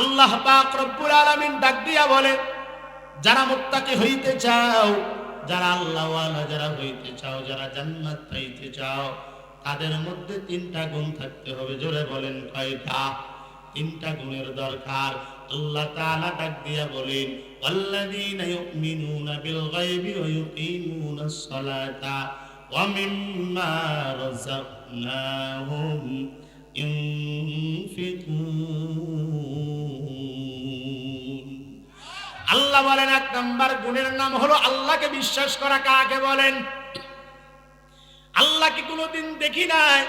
আল্লাহ পাক রব্বুল আলামিন ডাক দিয়া বলে, যারা মুত্তাকি হইতে চাও, যারা আল্লাহওয়ালা যারা হইতে চাও, যারা জান্নাত পাইতে চাও, তাদের মধ্যে তিনটা গুণ থাকতে হবে। জোরে বলেন কয়টা? তিনটা গুণের দরকার। আল্লাহ তাআলা ডাক দিয়া বলেন, ওয়াল্লাযীনা ইউমিনুনা বিল গায়বি ওয়া ইউকিমুনাস সালাতা ওয়া মিম্মা রাযাকনাহুম ইউনফিকুন। আল্লাহ বলেন, এক নাম্বার গুণের নাম হলো আল্লাহকে বিশ্বাস করা। কাকে বলেন? আল্লাহকে কোনোদিন দেখি নাই,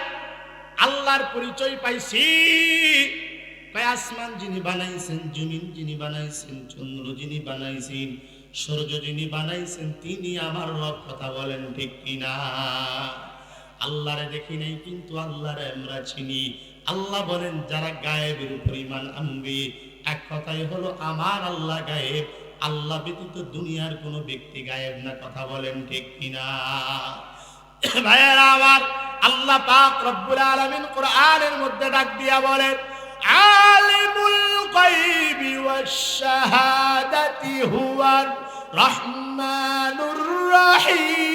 আল্লাহর পরিচয় পাইছি। আসমান যিনি বানাইছেন, জমিন যিনি বানাইছেন, চন্দ্র যিনি বানাইছেন, সূর্য যিনি বানাইছেন, তিনি আমার রব। কথা বলেন ঠিক কিনা? আল্লাহরে দেখি নাই, কিন্তু আল্লাহরে আমরা চিনি। আল্লাহ বলেন, যারা গায়েবের উপর ঈমান আনবে, এক কথাই হলো আমার আল্লাহ গায়েব, আল্লাহ ব্যতীত দুনিয়ার কোনো ব্যক্তি গায়েব না। কথা বলেন ঠিক কিনা? ভাইয়েরা আমার, আল্লাহ পাক রব্বুল আলামিন কোরআনের মধ্যে ডাক দিয়া বলেন, আলিমুল গায়বি ওয়াশ শাহাদাতি হুয়ার রহমানুর রহিম।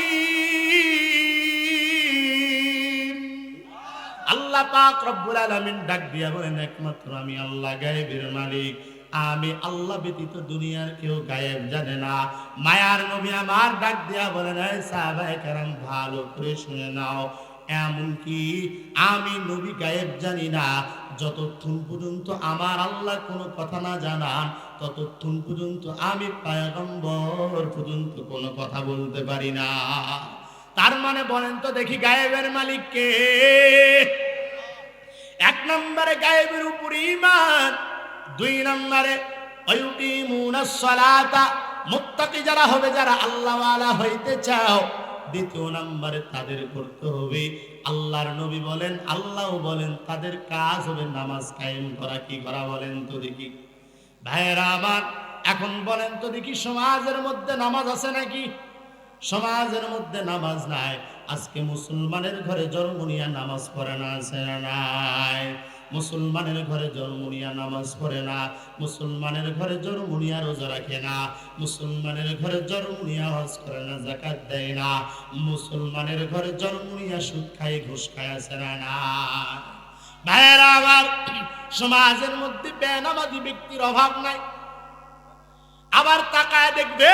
আল্লাহ পাক রব্বুল আলামিন ডাক দিয়া বলেন, একমাত্র আমি আল্লাহ গায়েবের মালিক, আমি আল্লাহ ব্যতীত দুনিয়ার কেউ গায়েব জানে না। মায়ার নবী আমার ডাক দিয়া বলেন, এই সাহাবায়ে কেরাম ভালো করে শুনে নাও, এমনকি আমি নবী গায়েব জানি না, যতক্ষণ পর্যন্ত আমার আল্লাহ কোনো কথা না জানান, ততক্ষণ পর্যন্ত আমি পয়গম্বর পর্যন্ত কোনো কথা বলতে পারি না। তার মানে বলেন তো দেখি, গায়েবের মালিক কে? এক নম্বরে গায়েবের উপর ঈমান, দুই নম্বরে ওয়ায়ুকিমুনাস সালাতা, মুত্তাকি যারা হবে, যারা আল্লাহওয়ালা হইতে চাও, দ্বিতীয় নম্বরে তাদের করতে হবে, আল্লাহর নবী বলেন, আল্লাহ বলেন, তাদের কাজ হবে নামাজ কায়েম করা। কি করা বলেন তো দেখি? ভাইয়েরা আমার, এখন বলেন তো দেখি, সমাজের মধ্যে নামাজ আছে নাকি? সমাজের মধ্যে নামাজ নাই। আজকে মুসলমানের ঘরে জন্ম নিয়া নামাজ পড়ে না, আছে না নাই? মুসলমানের ঘরে জন্ম নিয়া নামাজ পড়ে না, মুসলমানের ঘরে জন্ম নিয়া রোজা রাখে না, মুসলমানের ঘরে জন্ম নিয়া হজ করে না, যাকাত দেয় না, মুসলমানের ঘরে জন্ম নিয়া সুদ খায়, ঘুষ খায়, আছে না নাই? ভাইয়েরা আমার, সমাজের মধ্যে বেনামাজি ব্যক্তির অভাব নাই। আবার তাকায় দেখবে,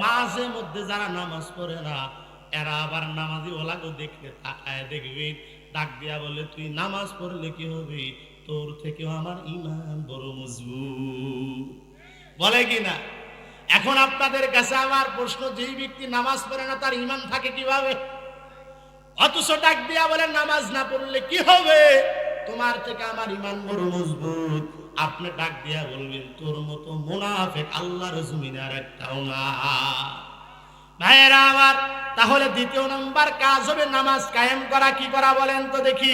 মাঝে মধ্যে যারা নামাজ পড়ে না, এরা আবার নামাজি ওলাগো দেখে তাকায় দেখবে, ডাক দিয়া বলে, তুই নামাজ পড়লে কি হবে? তোর থেকেও আমার ঈমান বড় মজবুত। বলে কি না? এখন আপনাদের কাছে আমার প্রশ্ন, যেই ব্যক্তি নামাজ পড়ে না, তার ঈমান থাকে কিভাবে? অথচ ডাক দিয়া বলে, নামাজ না পড়লে কি হবে? তোমার থেকে আমার ঈমান বড় মজবুত। আপনি ডাক দিয়া বলবেন, তোর মতো মুনাফিক আল্লাহর জমিনে আর একটাও না। ভাইয়েরা আমার, তাহলে দ্বিতীয় নম্বর কাজ হবে নামাজ কায়েম করা। কি করা বলেন তো দেখি?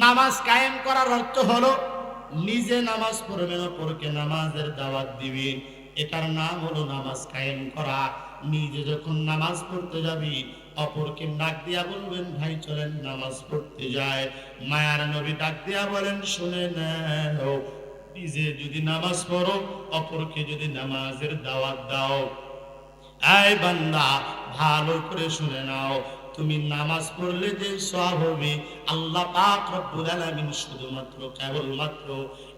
নামাজ কায়েম করার অর্থ হলো, নিজে নামাজ পড়বেন, অপরকে নামাজের দাওয়াত দিবেন। এটার নাম হলো নামাজ কায়েম করা। নিজে যখন নামাজ পড়তে যাবি, অপরকে ডাক দিয়া বলবেন, ভাই চলেন নামাজ পড়তে যায়। মায়ার নবী ডাক দিয়া বলেন, শুনে নাও, নিজে যদি নামাজ পড়ো, অপরকে যদি নামাজের দাওয়াত দাও, এই বান্দা ভালো করে শুনে নাও, তুমি নামাজ পড়লে যে সওয়াব হবে, আল্লাহ পাক রব্বুল আলামিন শুধুমাত্র কেবলমাত্র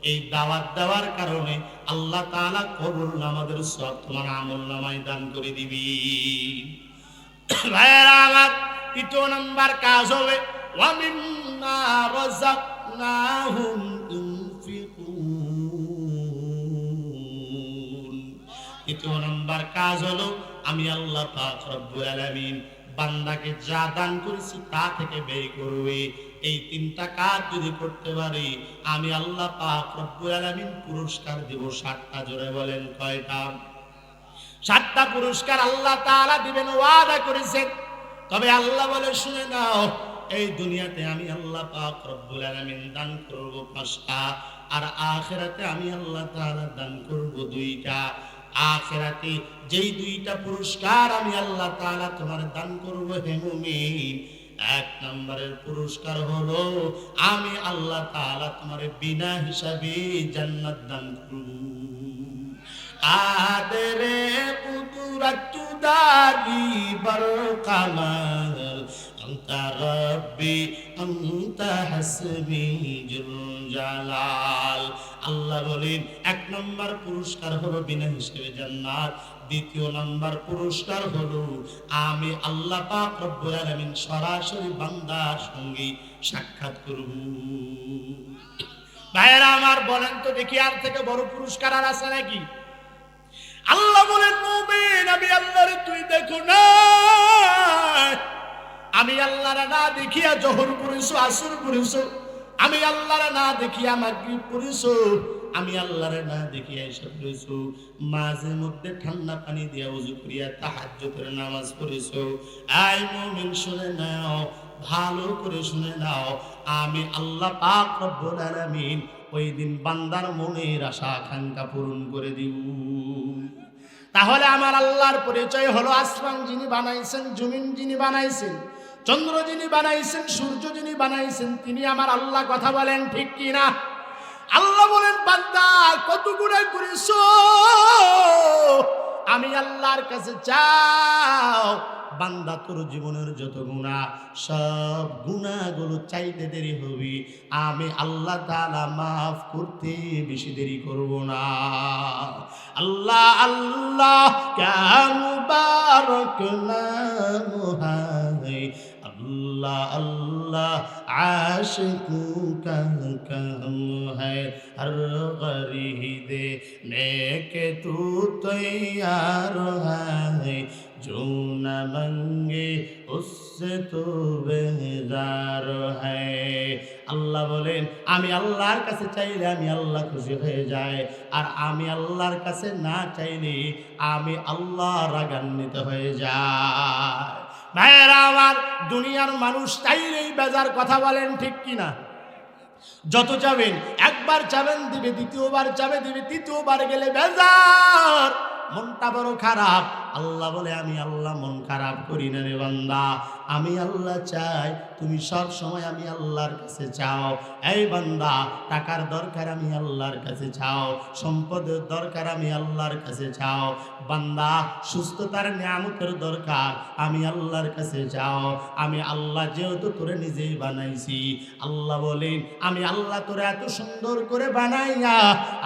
এই দাওয়াত দেওয়ার কারণে আল্লাহ তাআলা কবুল নামাজের সওয়াব তোমার আমলনামায় দান করে দিবি। ভাইয়েরা আমার, তৃতীয় নাম্বার কাজ হবে, ওয়া মিম্মা রাযাকনাহুম ইউনফিকুন। তৃতীয় নাম্বার কাজ হলো, আমি আল্লাহ পাক রব্বুল আলামিন বান্দাকে যা দান করেছি তা থেকে ব্যয় করবে। এই তিনটা কাজ যদি করতে পারি, আমি আল্লাহ পাক রব্বুল আলামিন পুরস্কার দেব 7টা। জোরে বলেন কয়টা? 7টা পুরস্কার আল্লাহ তাআলা দিবেন, ওয়াদা করেছেন। তবে আল্লাহ বলে, শুনে নাও, এই দুনিয়াতে আমি আল্লাহ পাক রব্বুল আলামিন দান করব 5টা, আর আখিরাতে আমি আল্লাহ তাআলা দান করব 2টা। আখিরাতে যেই 2টা পুরস্কার আমি আল্লাহ তাআলা তোমার দান করব, হে মুমিন, এক নম্বরের পুরস্কার হলো আমি আল্লাহ তাআলা তোমারে বিনা হিসাবে জান্নাত দান করব। আদরে কুদরতু দারি বরকামাল আনতা রব্বি আনতা হাসবি জুল জালাল। আল্লাহ বলেন এক নম্বর পুরস্কার হলো বিনা হিসেবে জান্নাত। দ্বিতীয় নম্বর পুরস্কার হলো আমি আল্লাহ পাক রব্বুল আলামিন সরাসরি বান্দার সঙ্গে সাক্ষাৎ করব। ভাইরা আমার বলেন তো দেখি আর থেকে বড় পুরস্কার আর আছে নাকি? আল্লাহ বলেন মুমিন আমি আল্লাহরে তুই দেখো না, আমি আল্লাহরে না দেখিয়া জোহর পড়িছো আসর পড়িছো, আমি আল্লাহরে না দেখিয়া মাগরিব পড়িছো, আমি আল্লাহরে না দেখিয়া এসব পড়িছো, মাঝে মধ্যে ঠান্ডা পানি দিয়া ওযু করিয়া তাহাজ্জুদের নামাজ পড়িছো। আয় মুমিন শুনে নাও, ভালো করে শুনে নাও, আমি আল্লাহ পাক রব্বুল আলামিন ওই দিন বান্দার মনের আশা আকাঙ্ক্ষা পূরণ করে দিব। তাহলে আমার আল্লাহর পরিচয় হলো আসমান যিনি বানাইছেন, জমিন যিনি বানাইছেন, চন্দ্র যিনি বানাইছেন, সূর্য যিনি বানাইছেন, তিনি আমার আল্লাহ। কথা বলেন ঠিক কি না? আল্লাহ বলেন বান্দা কত গুনাহ করেছো, আমি আল্লাহর কাছে চাও বান্দা তোর জীবনের যত গুনাহ সব গুনাহগুলো চাইতে দেরি হবে, আমি আল্লাহ তাআলা মাফ করতে বেশি দেরি করব না। আল্লাহ আল্লাহ ক্যা মুবারক নাম হায়, अल्लाह अल्लाह आशिकू का काम है, हर गरीदे नेके तू तैयार है, जो न मंगे उससे तो बेजार है। আল্লাহ বলেন আমি আল্লাহর কাছে চাইলে আমি আল্লাহ খুশি হয়ে যায়, আর আমি আল্লাহর কাছে না চাইলে আমি আল্লাহ রাগান্বিত হয়ে যায়। ভাইয়েরা আমার দুনিয়ার মানুষ চাইলেই বেজার। কথা বলেন ঠিক কিনা? যত চাবেন, একবার চাবেন দিবে, দ্বিতীয়বার চাবে দিবে, তৃতীয়বার গেলে বেজার, মনটা বড় খারাপ। আল্লাহ বলে আমি আল্লাহ মন খারাপ করি না রে বান্দা, আমি আল্লাহ চাই তুমি সব সময় আমি আল্লাহর কাছে চাও। এই বান্দা টাকার দরকার আমি আল্লাহর কাছে চাও, সম্পদের দরকার আমি আল্লাহর কাছে চাও, বান্দা সুস্থতার নিয়ামতের দরকার আমি আল্লাহর কাছে চাও। আমি আল্লাহ যেহেতু তোরে নিজেই বানাইছি, আল্লাহ বলেন আমি আল্লাহ তোরে এত সুন্দর করে বানাইয়া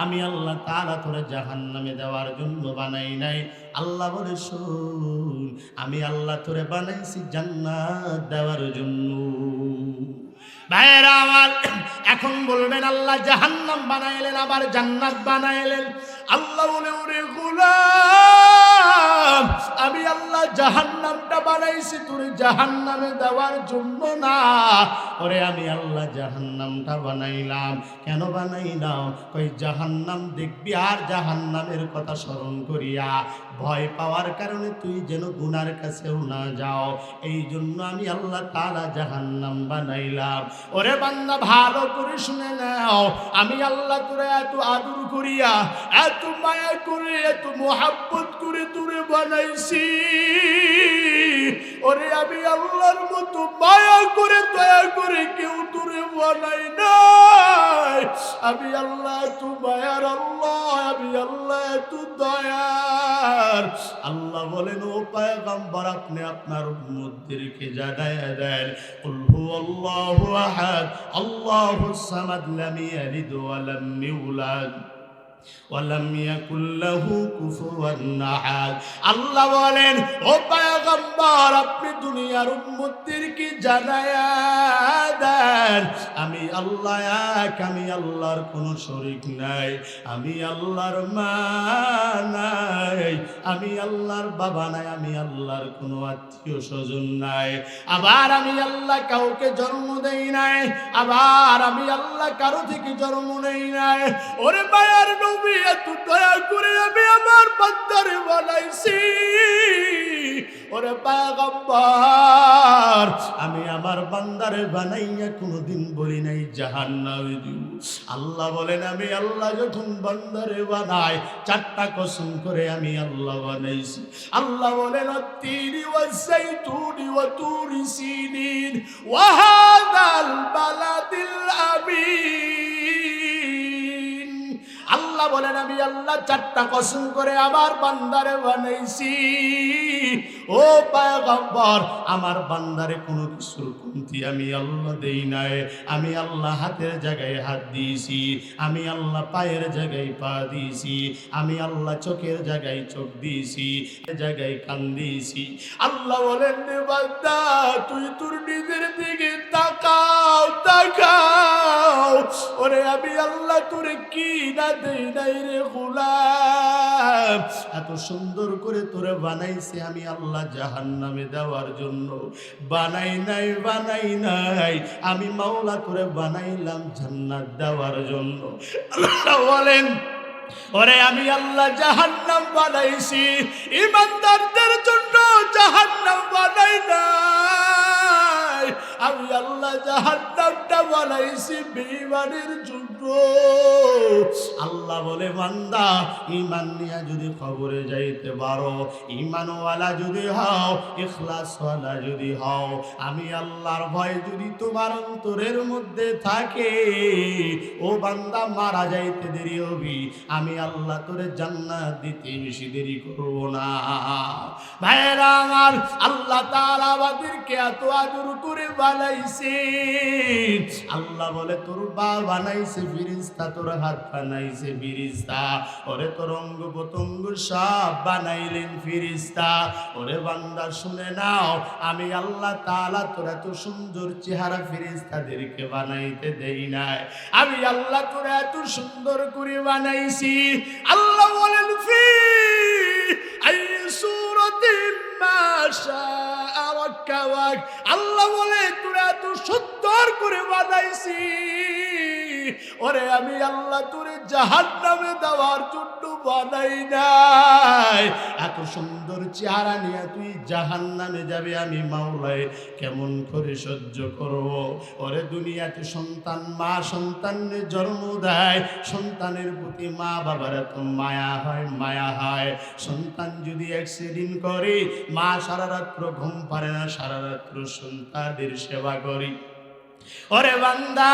আমি আল্লাহ তাআলা তোরে জাহান্নামে দেওয়ার জন্য বানাই নাই। আল্লাহ বলে শোন, আমি আল্লাহ তোরে বানাইছি জান্নাত দেওয়ার জন্য। ভাইয়েরা আমার এখন বলবেন আল্লাহ জাহান্নাম বানাইলেন আবার জান্নাত বানাইলেন। আল্লাহ বলে ওরে গোলাম, আমি আল্লাহ জাহান্নামটা বানাইছি তোরে জাহান্নামে দেওয়ার জন্য না, ওরে আমি আল্লাহ জাহান্নামটা বানাইলাম। কেন বানাইলাম? কই জাহান্নাম দেখবি আর জাহান্নামের কথা স্মরণ করিয়া ভয় পাওয়ার কারণে তুই যেন গুনার কাছেও না যাও, এই জন্য আমি আল্লাহ তাআলা জাহান্নাম বানাইলাম। ওরে বান্দা ভালো করে শুনে নাও, আমি আল্লাহ তোরে এত আদর করিয়া এত মায়া করে এত মোহাব্বত করে তোরে বানাইছি, ওরে আমি আল্লাহর মতো মায়া করে দয়া করে কেউ তোরে বানাই নাই। আমি আল্লাহ এত মায়ার আল্লাহ, আমি আল্লাহ এত দয়ার। আল্লাহ বলেন ও পয়গম্বর আপনি আপনার উম্মতদেরকে জানায়া দেন, কুল হুয়াল্লাহু আহাদ আল্লাহুস সামাদ লাম ইয়ালিদ ওয়া লাম ইউলাদ ওয়ালাম ইয়াকুল লাহু কুফুয়ান আহাদ। আল্লাহ বলেন ও পয়গম্বর আপনি দুনিয়ার উম্মতদেরকে জানায়া দেন আমি আল্লাহ এক, আমি আল্লাহর কোনো শরীক নাই, আমি আল্লাহর মা নাই, আমি আল্লাহর বাবা নাই, আমি আল্লাহর কোনো আত্মীয় স্বজন নাই, আবার আমি আল্লাহ কাউকে জন্ম দেই নাই, আবার আমি আল্লাহ কারো থেকে জন্ম নেই নাই। ওরে মায়ার নবী এত দয়া করে আমি আমার বান্দারে বানাইছি, ওরে পয়গম্বর, আমি আমার বান্দারে বানাইয়া কোনোদিন বলি নাই জাহান্নামে দিব। আল্লাহ বলেন আমি আল্লাহ যখন বান্দারে বানাই চারটা কসম করে আমি আল্লাহ বানাইছি। আল্লাহ বলেন আত-তিরি ওয়াজ-যাইতুনি ওয়া তুরি সিনিন ওয়া হাযাল বালাদিল আমিন। আল্লাহ বলেন আমি আল্লাহ চারটা কসম করে আমার বান্দারে বানাইছি। ও পয়গম্বর, আমার বান্দারে কোনো কিছুর কমতি আমি আল্লাহ দেই নাই। আমি আল্লাহ হাতের জায়গায় হাত দিয়েছি, আমি আল্লাহ পায়ের জায়গায় পা দিয়েছি, আমি আল্লাহ চোখের জায়গায় চোখ দিয়েছি, জায়গায় কান দিয়েছি। আল্লাহ বলেন রে বান্দা, তুই তোর নিজের দিকে তাকাও তাকাও, ওরে আমি আল্লাহ তোরে কি না দেই নাই রে গোলাম। এত সুন্দর করে তোরে বানাইছে আমি আল্লাহ জাহান্নামে দেওয়ার জন্য বানাই নাই, বানাই নাই। আমি মাওলা তোরে বানাইলাম জান্নাত দেওয়ার জন্য। আল্লাহ বলেন ওরে আমি আল্লাহ জাহান্নাম বানাইছি ইমানদারদের জন্য, জাহান্নাম বানাই নাই। আমি আল্লাহ জাহান্নামটা বানাইছি বেঈমানের জন্য। আল্লাহ বলে বান্দা, ঈমান নিয়ে যদি কবরে যাইতে পারো, ঈমানওয়ালা যদি হও, ইখলাসওয়ালা যদি হও, আমি আল্লাহর ভয় যদি তোমার অন্তরের মধ্যে থাকে, ও বান্দা মারা যাইতে দেরি হবি, আমি আল্লাহ তোরে জান্নাত দিতে বেশি দেরি করব না। ভাইরা আমার, আল্লাহ তাআলা আমাদেরকে এত আদর করে বানাইছে। আল্লাহ বলে তোর পা বানাইছে ফেরেশতা, তোর হাত বানাইছে ফেরেশতা, ওরে তোর অঙ্গ প্রত্যঙ্গ সব বানাইলেন ফেরেশতা। ওরে বান্দা শুনে নাও, আমি আল্লাহ তাআলা তোর এত সুন্দর চেহারা ফেরেশতাদেরকে বানাইতে দেই নাই, আমি আল্লাহ তোর এত সুন্দর করে বানাইছি। আল্লাহ বলেন ফি আই সূরাতিন মা শাআ রাক্কাবাক। আল্লাহ বলে তোর এত সুন্দর করে বানাইছি, ওরে আমি আল্লাহ তোরে জাহান্নামে দেওয়ার জন্য বানাই নাই। এত সুন্দর চেহারা নিয়ে তুই জাহান্নামে যাবে, আমি মাওলাই কেমন করে সহ্য করব। ওরে দুনিয়াতে সন্তান, মা সন্তানের জন্ম দেয়, সন্তানের প্রতি মা বাবার এত মায়া হয়, মায়া হয়। সন্তান যদি অ্যাক্সিডেন্ট করে, মা সারা রাত্র ঘুম পারে না, সারা রাত্র সন্তানের সেবা করি। ওরে বান্দা,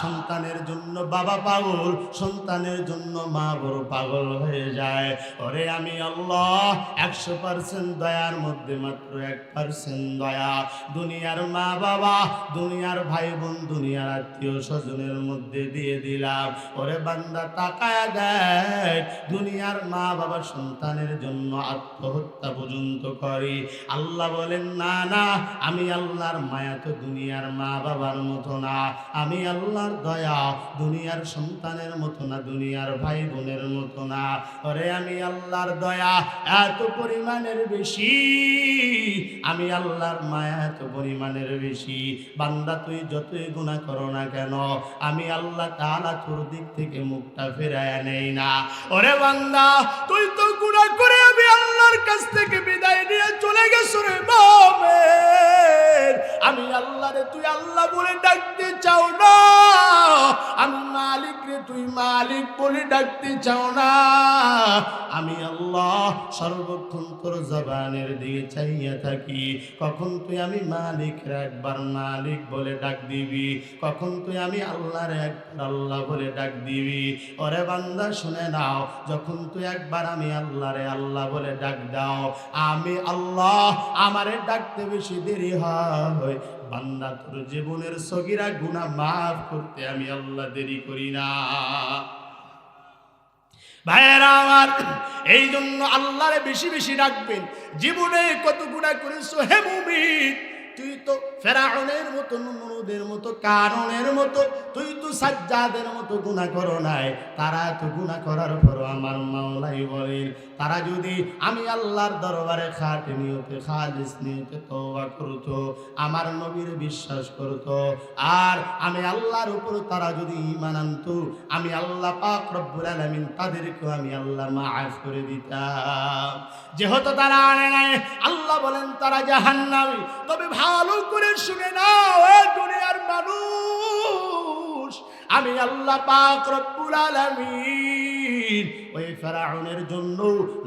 সন্তানের জন্য বাবা পাগল, সন্তানের জন্য মা বড় পাগল হয়ে যায়। ওরে আমি আল্লাহ 100% দয়ার মধ্যে মাত্র 1% দয়া দুনিয়ার মা বাবা, দুনিয়ার ভাই বোন, দুনিয়ার আত্মীয় স্বজনের মধ্যে দিয়ে দিলাম। ওরে বান্দা তাকায় দেখ, দুনিয়ার মা বাবা সন্তানের জন্য আত্মহত্যা পর্যন্ত করে। আল্লাহ বলেন না না, আমি আল্লাহর মায়া তো দুনিয়ার মা বাবার মতো না, আমি আল্লাহর দয়া দুনিয়ার সন্তানের মতো না, দুনিয়ার ভাই বোনের মতো না। ওরে আমি আল্লাহর দয়া এত পরিমাণের বেশি, আমি আল্লাহর মায়া এত পরিমাণের বেশি। বান্দা তুই যতই গুনাহ করো না কেন, আমি আল্লাহ তাআলা তোর দিক থেকে মুখটা ফেরায় নেই না। ওরে বান্দা, তুই তো গুনাহ করে আমি আল্লাহর কাছ থেকে বিদায় নিয়ে চলে গেছো রে মুমিন। আমি আল্লাহ রে তুই আল্লাহ বলে ডাকতে চাও না, আমি মালিক রে তুই মালিক বলে ডাকতে চাও না। আমি আল্লাহ সর্বক্ষণ তোর জবানের দিকে চাইয়া থাকি, কখন তুই আমি মালিক রে একবার মালিক বলে ডাক দিবি, কখন তুই আমি আল্লাহ রে একবার আল্লাহ বলে ডাক দিবি। ওরে বান্দা শুনে নাও, যখন তুই একবার আমি আল্লাহ রে আল্লাহ বলে ডাক দাও, আমি আল্লাহ আমারে ডাকতে বেশি দেরি হয়, বান্দা তোর জীবনের সগীরা গুনাহ মাফ করতে আমি আল্লাহ দেরি করি না। ভাইয়েরা আমার, এই জন্য আল্লাহরে বেশি বেশি ডাকবেন। জীবনে কত গুনাহ করেছো হে মুমিন, তুই তো ফেরাউনের মতো, নমরুদের মতো, কারুনের মতো, তুই তো সাজ্জাদের মতো গুনাহ করো নাই। তারা তো গুনাহ করার পরও আমার মাওলাই বলেন, তারা যদি আমি আল্লাহর দরবারে খাঁটি নিয়তে, খালিস নিয়তে তওবা করত, আমার নবীর বিশ্বাস করত, আর আমি আল্লাহর উপর তারা যদি ঈমান আনতো, আমি আল্লাহ পাক রব্বুল আলামিন তাদেরকে আমি আল্লাহ মাফ করে দিতাম। যেহেতু তারা আনে নাই, আল্লাহ বলেন তারা জাহান্নামী। তবে ভালো করে শুনে নাও এ দুনিয়ার মানুষ, আমি আল্লাহ পাক রব্বুল আলামিন ওই ফেরাউনের জন্য,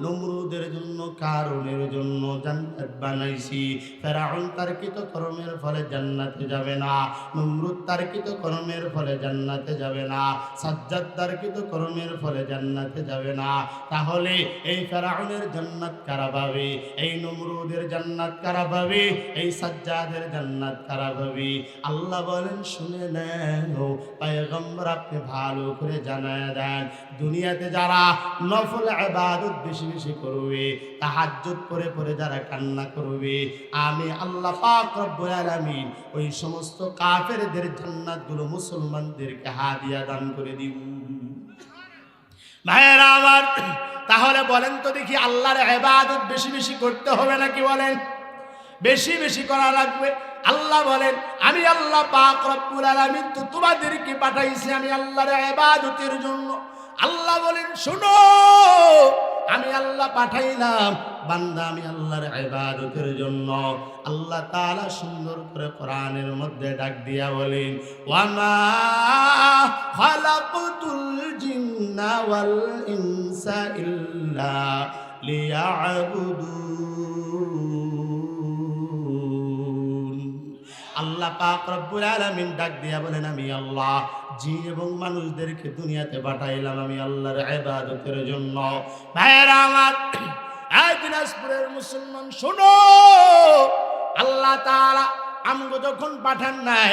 নমরুদের জন্য, কারুনের জন্য জান্নাত বানাইছি। ফেরাউন তার কৃতকর্মের ফলে জান্নাতে যাবে না, নমরুদ তার কৃতকর্মের ফলে জান্নাতে যাবে না, সাজ্জাদ তার কৃতকর্মের ফলে জান্নাতে যাবে না। তাহলে এই ফেরাউনের জান্নাত কারা পাবে? এই নমরুদের জান্নাত কারা পাবে? এই সাজ্জাদের জান্নাত কারা পাবে? আল্লাহ বলেন শুনে নেন, পয়গম্বর আপনি ভালো করে জানায় দেন, দুনিয়াতে যারা নফল ইবাদত বেশি বেশি করবে, তাহাজ্জুদ পড়ে পড়ে যারা কান্না করবে, আমি আল্লাহ পাক রব্বুল আলামিন ওই সমস্ত কাফেরদের জান্নাতগুলো মুসলমানদেরকে হাদিয়া দান করে দিব। ভাইয়েরা আমার, তাহলে বলেন তো দেখি, আল্লাহর ইবাদত বেশি বেশি করতে হবে নাকি? বলেন, বেশি বেশি করা লাগবে। আল্লাহ বলেন আমি আল্লাহ পাক রব্বুল আলামিন তো তোমাদেরকে পাঠাইছি আমি আল্লাহর ইবাদতের জন্য। আল্লাহ বলেন শোনো, আমি আল্লাহ পাঠাইলাম বান্দা আমি আল্লাহর ইবাদতের জন্য। আল্লাহ তাআলা সুন্দর করে কোরআনের মধ্যে ডাক দিয়া বলেন, ওয়ামা খালাকতুল জিন্না ওয়াল ইনসা ইল্লা লিয়াবুদুন। আল্লাহ পাক রব্বুল আলামিন ডাক দিয়া বলেন আমি আল্লাহ জিন এবং মানুষদেরকে দুনিয়াতে পাঠাইলাম আমি আল্লাহর ইবাদতের জন্য। ভাইয়েরা আমার, এই দিনাজপুরের মুসলমান শোনো, আল্লাহ তাআলা আমগো যখন পাঠান নাই,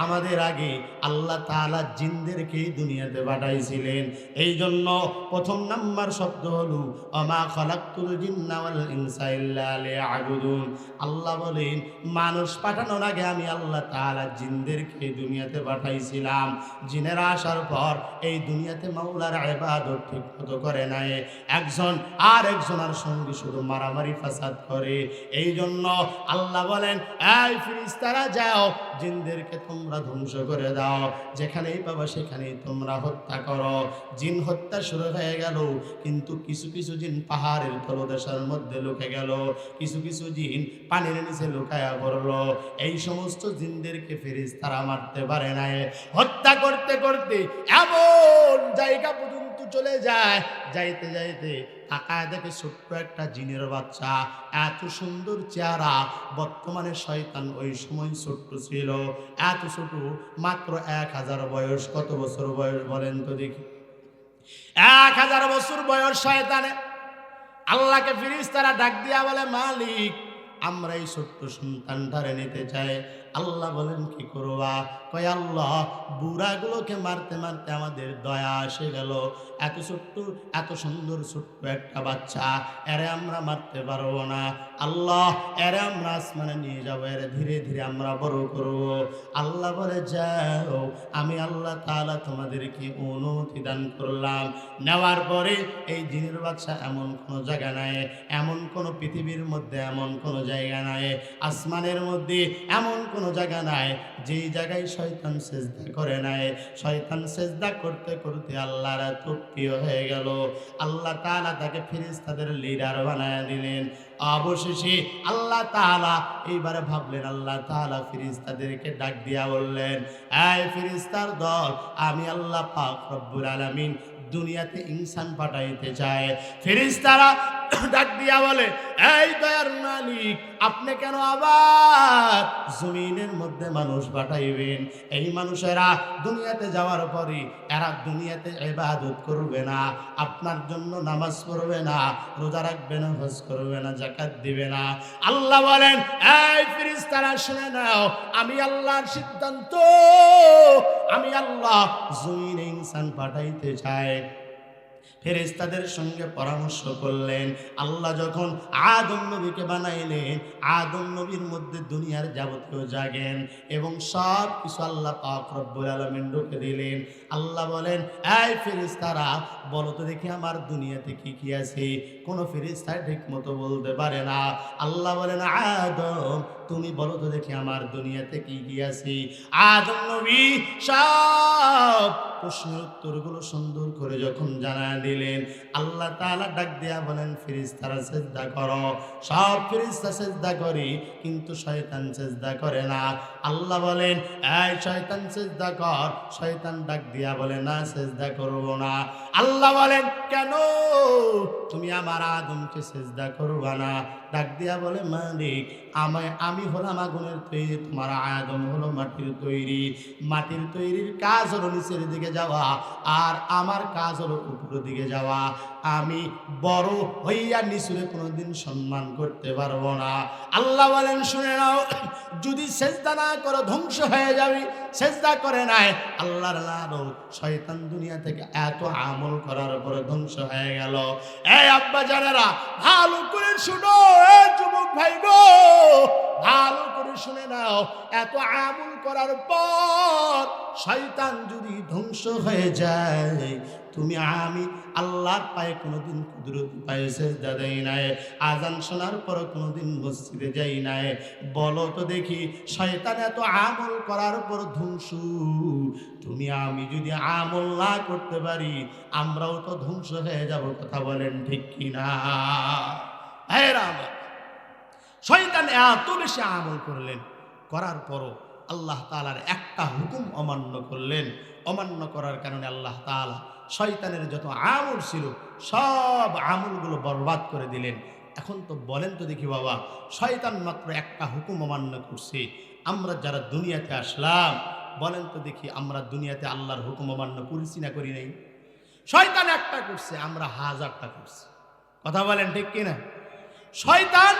আমাদের আগে আল্লাহ তাআলা জিনদেরকে দুনিয়াতে পাঠাইছিলেন। এই জন্য প্রথম নাম্বার শব্দ হলো ওমা খালাকতুল জিন্না ওয়াল ইনসা ইল্লা লিয়াবুদুন। আল্লাহ বলেন মানুষ পাঠানোর আগে আমি আল্লাহ তাআলা জিনদেরকে দুনিয়াতে পাঠাইছিলাম। জিনেরা আসার পর এই দুনিয়াতে মাওলার ইবাদত ঠিকমতো করে নাই, একজন আর একজনের সঙ্গে শুধু মারামারি ফাসাদ করে। এই জন্য আল্লাহ বলেন এই ফেরেশতারা যাও, জিনদেরকে তোমরা ধ্বংস করে দাও, যেখানেই পাবা সেখানেই তোমরা হত্যা করো। জিন হত্যা শুরু হয়ে গেল, কিন্তু কিছু কিছু জিন পাহাড়ের তলদেশের মধ্যে লুকে গেল, কিছু কিছু জিন পানির নিচে লুকায়া পড়লো। এই সমস্ত জিনদেরকে ফেরেশতারা মারতে পারে না। হত্যা করতে করতে এমন জায়গা পর্যন্ত চলে যায়, যাইতে যাইতে তাকায় দেখে ছোট্ট একটা জিনের বাচ্চা, এত সুন্দর চেহারা। বর্তমানে শয়তান ওই সময় ছোট্ট ছিল, এত ছোট, মাত্র 1000 বয়স। কত বছর বয়স বলেন তো দেখি? 1000 বছর বয়স শয়তানে। আল্লাহকে ফেরেশতারা ডাক দিয়া বলে মালিক আমরা এই ছোট্ট সন্তানটারে নিতে চাই। আল্লাহ বলেন কি করবা? কয় আল্লাহ বুড়াগুলোকে মারতে মারতে আমাদের দয়া এসে গেল, এত ছোট্ট এত সুন্দর ছোট্ট একটা বাচ্চা, এরে আমরা মারতে পারবো না। আল্লাহ এরে আমরা আসমানে নিয়ে যাবো, এরে ধীরে ধীরে আমরা বড় করব। আল্লাহ বলে যাও, আমি আল্লাহ তাআলা তোমাদেরকে অনুমতি দান করলাম। নেওয়ার পরে এই জিনের বাচ্চা এমন কোনো জায়গা নাই, এমন কোনো পৃথিবীর মধ্যে এমন কোনো জায়গা নাই, আসমানের মধ্যে এমন কোনো জায়গা নাই যেই জায়গায় শয়তান সেজদা করে নাই। শয়তান সেজদা করতে করতে আল্লাহর এত প্রিয় হয়ে গেল, আল্লাহ তাআলা তাকে ফেরেশতাদের লিডার বানায় দিলেন। অবশেষে আল্লাহ তাআলা এইবারে ভাবলেন, আল্লাহ তাআলা ফেরেশতাদেরকে ডাক দিয়া বললেন এই ফেরেশতার দল, আমি আল্লাহ পাক রব্বুল আলামিন দুনিয়াতে ইনসান পাঠাইতে চায়। ফেরেশতারা ডাক দিয়া বলে এই দয়ার মালিক আপনি কেন আবার জমিনের মধ্যে মানুষ পাঠাইবেন? এই মানুষেরা দুনিয়াতে যাওয়ার পরে এরা দুনিয়াতে ইবাদত করবে না, আপনার জন্য নামাজ পড়বে না, রোজা রাখবে না, হজ করবে না, যাকাত দিবে না। আল্লাহ বলেন এই ফেরেশতারা শুনে নাও, আমি আল্লাহর সিদ্ধান্ত, আমি আল্লাহ জমিনে ইনসান পাঠাইতে চাই। ফেরেশতাদের সঙ্গে পরামর্শ করলেন। আল্লাহ যখন আদম নবীকে বানাইলেন, আদম নবীর মধ্যে দুনিয়ার যাবতীয় জাগেন এবং সব কিছু আল্লাহ পাক রব্বুল আলামিন ঢুকে দিলেন। আল্লাহ বলেন, এই ফেরেশতারা বলো তো দেখি আমার দুনিয়াতে কি কি আছে। কোনো ফেরেশতা ঠিক মতো বলতে পারে না। আল্লাহ বলেন, আদম তুমি বলো তো দেখি আমার দুনিয়াতে কি কি আছে। আদম নবী সব প্রশ্নের উত্তরগুলো সুন্দর করে যখন জানায় দিলেন, আল্লাহ তাআলা ডাক দেয়া বলেন, ফেরেশতারা সিজদা করো। সব ফেরেশতা সিজদা করে, কিন্তু শয়তান সিজদা করে না। আল্লাহ বলেন, এই শয়তান সিজদা কর। শয়তান ডাক দিয়া বলে, না সিজদা করব না। আল্লাহ বলেন, কেন তুমি আমার আদমকে সিজদা করবা না? ডাক দিয়া বলে, মালিক আমি হলাম আগুনের তৈরি, তোমার আদম হলো মাটির তৈরি। মাটির তৈরির কাজ হলো নিচের দিকে যাওয়া, আর আমার কাজ হলো উপরের দিকে যাওয়া। আমি বড় হইয়া নিচুরে কোনোদিন সম্মান করতে পারবো না। আল্লাহ বলেন, শুনে নাও, যদি সেজদা না করো ধ্বংস হয়ে যাবে। সেজদা করে নাই, আল্লাহর লানত, শয়তান দুনিয়া থেকে এত আমল করার পরে ধ্বংস হয়ে গেল। এই আব্বা জানেরা ভালো করে শুনো, এই যুবক ভাই গো ভালো করে শুনে নাও, এত আমল করার পর শয়তান যদি ধ্বংস হয়ে যায়, তুমি আমি আল্লাহর পায়ে কোনোদিন কুদরতি পায়ে সেজদা দেই নাই, আজান শোনার পর কোনোদিন মসজিদে যাই নাই। বলো তো দেখি, শয়তান এত আমল করার পর ধ্বংস, তুমি আমি যদি আমল না করতে পারি, আমরাও তো ধ্বংস হয়ে যাব। কথা বলেন ঠিক কিনা? হ্যাঁ রাম, শয়তান এত বেশি আমল করলেন, করার পরও আল্লাহ তাআলার একটা হুকুম অমান্য করলেন। অমান্য করার কারণে আল্লাহ তাআলা শয়তানের যত আমল ছিল সব আমলগুলো বরবাদ করে দিলেন। এখন তো বলেন তো দেখি বাবা, শয়তান মাত্র একটা হুকুম অমান্য করছে, আমরা যারা দুনিয়াতে আসলাম বলেন তো দেখি, আমরা দুনিয়াতে আল্লাহর হুকুম অমান্য করেছি না করি নাই? শয়তান একটা করছে, আমরা হাজারটা করছি। কথা বলেন ঠিক কিনা? শয়তান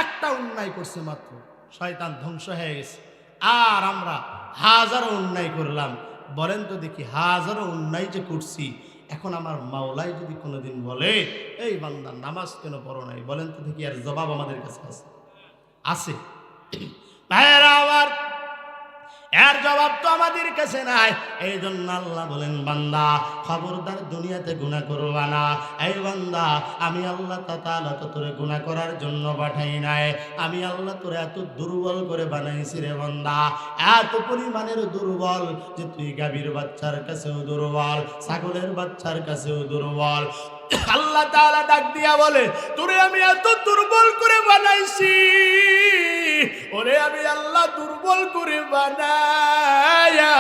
একটা অন্যায় করছে মাত্র, শয়তান ধ্বংস হয়ে গেছে, আর আমরা হাজারো অন্যায় করলাম। বলেন তো দেখি, হাজারো অন্যায় যে করছি, এখন আমার মাওলাই যদি কোনোদিন বলে, এই বান্দা নামাজ কেন পড়ো নাই, বলেন তো দেখি, আর জবাব আমাদের কাছে আছে? ভাইয়েরা আমার, এর জবাব তো আমাদের কাছে নাই। এই জন্য আল্লাহ বলেন, বান্দা খবরদার দুনিয়াতে গুনাহ করবা না। এই বান্দা, আমি আল্লাহ তাআলা তো তোরে গুনাহ করার জন্য পাঠাই নাই, আমি আল্লাহ তোরে এত দুর্বল করে বানাইছি রে বান্দা, এত পরিমাণের দুর্বল যে তুই গাভীর বাচ্চার কাছেও দুর্বল, ছাগলের বাচ্চার কাছেও দুর্বল। আল্লাহ তাআলা ডাক দিয়া বলে, তোরে আমি এত দুর্বল করে বানাইছি, ওরে আমি আল্লাহ দুর্বল করে বানায়া,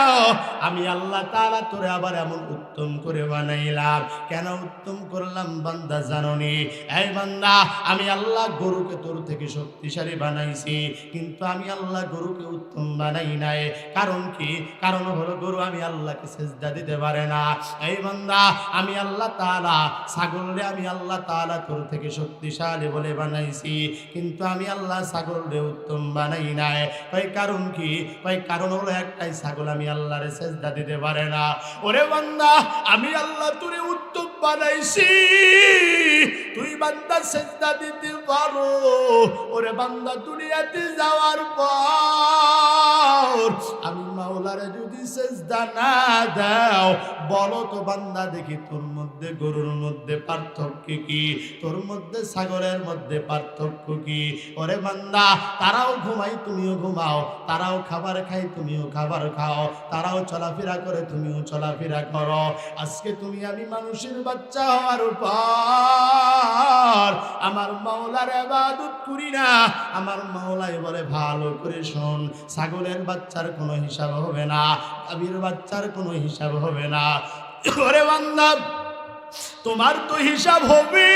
আমি আল্লাহ তাআলা তোরে আবার এমন উত্তম করে বানাইলাম। কেন উত্তম করলাম বান্দা জানোনি? এই বান্দা, আমি আল্লাহ গরুকে তোর থেকে শক্তিশালী বানাইছি, কিন্তু আমি আল্লাহ গরুকে উত্তম বানাই নাই। কারণ কি? কারণ হলো গরু আমি আল্লাহকে সেজদা দিতে পারে না। এই বান্দা, আমি আল্লাহ তাআলা ছাগলরে আমি আল্লাহ তাআলা তোর থেকে শক্তিশালী বলে বানাইছি, কিন্তু আমি আল্লাহ ছাগলরে উত্তম বানাই নাই। কই কারণ কি? কই কারণ হলো একটাই, ছাগল আমি আল্লাহরে সেজদা দিতে পারে না। ওরে বান্দা, আমি আল্লাহ তোরে উত্তম বানাইছি, তুই বান্দা সেজদা দিতে পারো। ওরে বান্দা, দুনিয়াতে যাওয়ার পর আমি মাওলারে যদি সেজদা না দাও, বলো তো বান্দা দেখি, তোর মধ্যে গরুর মধ্যে পার্থক্য কি? তোর মধ্যে ছাগলের মধ্যে পার্থক্য কি? ওরে বান্দা, তারাও ঘুমাই তুমিও ঘুমাও, তারাও খাবার খাই তুমিও খাবার খাও, তারাও চলাফেরা করে তুমিও চলাফেরা করো। আজকে তুমি আমি মানুষের বাচ্চা হওয়ার পর আমার মাওলার ইবাদত করি না। আমার মাওলাই বলে, ভালো করে শোন, ছাগলের বাচ্চার কোনো হিসাব হবে না, গাভীর বাচ্চার কোনো হিসাব হবে না। ওরে বান্দা, তোমার তো হিসাব হবে।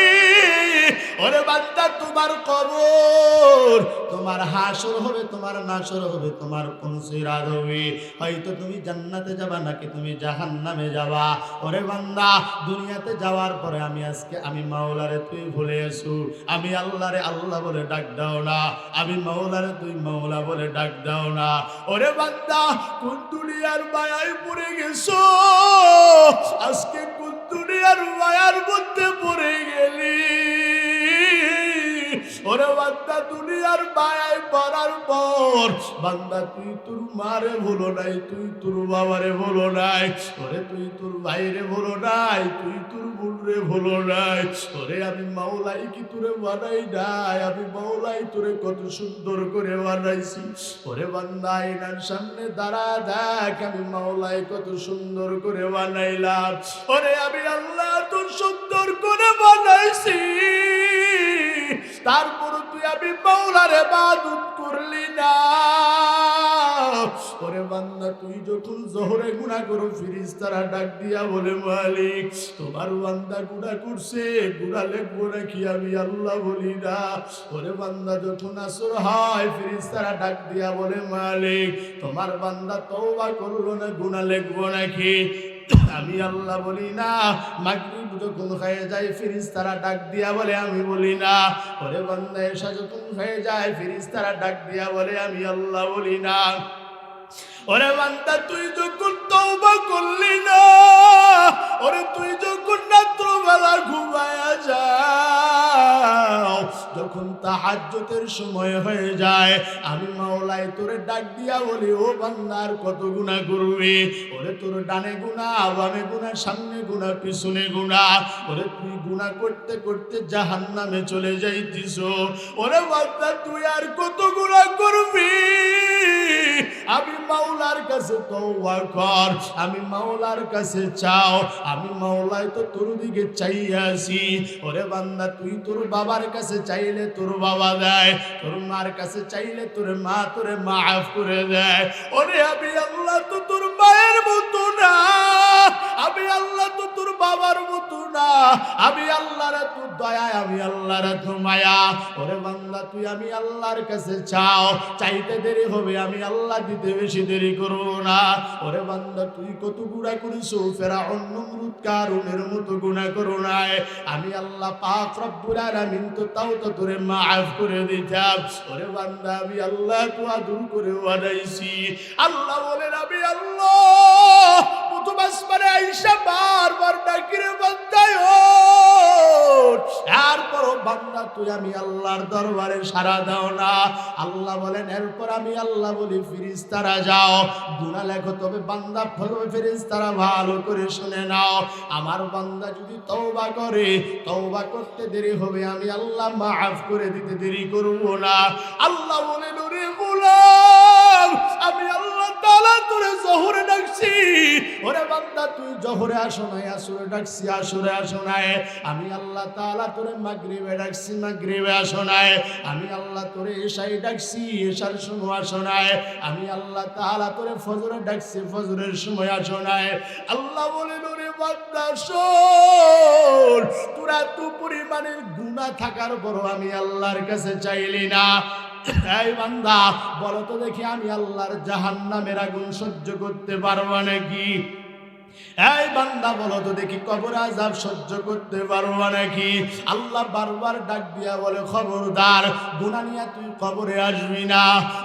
ওরে বান্দা, তোমার কবর, তোমার হাসর হবে, তোমার নাসর হবে, তোমার কোন সিরাত হবে। হয়তো তুমি জান্নাতে যাবা নাকি তুমি জাহান্নামে যাবা। ওরে বান্দা, দুনিয়াতে যাওয়ার পরে আমি মাওলারে তুই ভুলে আসু, আমি আল্লাহরে আল্লাহ বলে ডাক দাও না, আমি মাওলারে তুই মাওলা বলে ডাক দাও না। ওরে বান্দা, কোন দুনিয়ার মায়ায় পড়ে গেছো? আজকে কোন দুনিয়ার মায়া পড়ার পর বান্দা তুই তোর মারে ভুলো নাই, তুই তোর বাবারে ভুলো নাই, ওরে তুই তোর ভাইরে ভুলো নাই, তুই তোর বোনরে ভুলো নাই, ওরে আমি মাওলাই কি তোরে বানাই নাই, আমি মাওলাই তোরে কত সুন্দর করে বানাইছি। ওরে বান্দা আয়নার সামনে দাঁড়া দেখ আমি মাওলাই কত সুন্দর করে বানাইলাম। ওরে আমি আল্লাহ তোর সুন্দর করে বানাইছি, তারপর তুই আমি মাওলার ইবাদত করলি না। ওরে বান্দা তুই যখন জোহরে গুনাহ করো ফেরেশতারা ডাক দিয়া বলে মালিক তোমার বান্দা গুনাহ করছে, গুনাহ লিখবো নাকি আমি আল্লাহ বলি না। ওরে বান্দা যখন আসর হয় ফেরেশতারা ডাক দিয়া বলে মালিক তোমার বান্দা তওবা করলো না, গুনাহ লিখবো নাকি আমি আল্লাহ বলি না। মাগরিব যখন হয়ে যায় ফেরেশতারা ডাক দিয়া বলে আমি বলি না। ওরে বান্দা এশা যখন হয়ে যায় ফেরেশতারা ডাক দিয়া বলে আমি আল্লাহ বলি না। ওরে বান্দা তুই যখন তওবা করলি না, ওরে তুই যখন রাত্রবেলা ঘুমায়া যাও, যখন তাহাজ্জুদের সময় হয়ে যায় আমি মাওলাই তোরে ডাক দিয়া বলি ও বান্দার কত গুনাহ করবি, ওরে তোর ডানে গুনাহ বামে গুনাহ সামনে গুনাহ পিছনে গুনাহ, ওরে তুই গুনাহ করতে করতে জাহান্নামে চলে যাইতিস। ওরে বান্দা তুই আর কত গুনাহ করবি, আমি মাওলার কাছে তওবা কর, আমি মাওলার কাছে চাও, আমি মাওলাই তো তোর দিকে চাইয়া আছি। ওরে বান্দা তুই তোর বাবার কাছে চাইলে তোর বাবা দেয়, তোর মার কাছে চাইলে তোর মা তোরে মাফ করে দেয়। ওরে আমি আল্লাহ তো তোর মায়ের মতো না, আমি আল্লাহ তো তোর বাবার মতো না, আমি আল্লাহর তো দয়া, আমি আল্লাহর তো মায়া। ওরে বান্দা তুই আমি আল্লাহর কাছে চাও, চাইতে দেরি হবে আমি আল্লাহ দিতে বেশি দেরি করব না। ওরে বান্দা তুই কত গুনাহ করিস, ফেরাউন নমরুদ কারুনের মতো গুনাহ করো নাই, আমি আল্লাহ পাক রব্বুল আলামিন তো তাও তো তোরে মাফ করে দিতাম। ওরে বান্দা আমি আল্লাহ দোয়া দূর করে বানাইছি। আল্লাহ বলেন আমি আল্লাহ প্রথম আসমানে আইসা বারবার ডাকিরে বান্দায় এরপরও বান্দা তুই আমি আল্লাহর দরবারে সাড়া দাও না। আল্লাহ বলেন এরপর আমি আল্লাহ বলি ফেরেশতারা যাও গুনাহ লেখো, তবে বান্দা ফেরেশতারা ভালো করে শুনে নাও, আমার বান্দা যদি তওবা করে তওবা করতে দেরি হবে আমি আল্লাহ মাফ করে দিতে দেরি করব না। আল্লাহ বলেন ওরে গোলাম আমি আল্লাহ তাআলা তোরে জোহরে ডাকছি, ওরে বান্দা তুই জোহরে আসো নাই, আসরে ডাকছি আসরে আসো নাই, আমি আল্লাহ তাআলা তোরে মাগরিবে ডাকছি মাগরিবে আসো নাই, আমি আল্লাহ তোরে এশায় ডাকছি এশার সময় আসো নাই, আমি আল্লাহ তাআলা তোরে ফজরে ডাকছি ফজরের সময় আসো নাই। আল্লাহ বলেন ওরে বান্দা শোন, তোরা তো পরিমাণের গুনাহ থাকার পরও আমি আল্লাহর কাছে চাইলি না। এই বান্দা বলো তো দেখি আমি আল্লাহর জাহান্নামের আগুন সহ্য করতে পারবো নাকি? এই বান্দা বলো তো দেখি কবর আযাব সহ্য করতে পারবো নাকি? আল্লাহ বারবার ডাক দিয়া বলে খবরদার গুনাহ নিয়ে তুই কবরে আসবি না।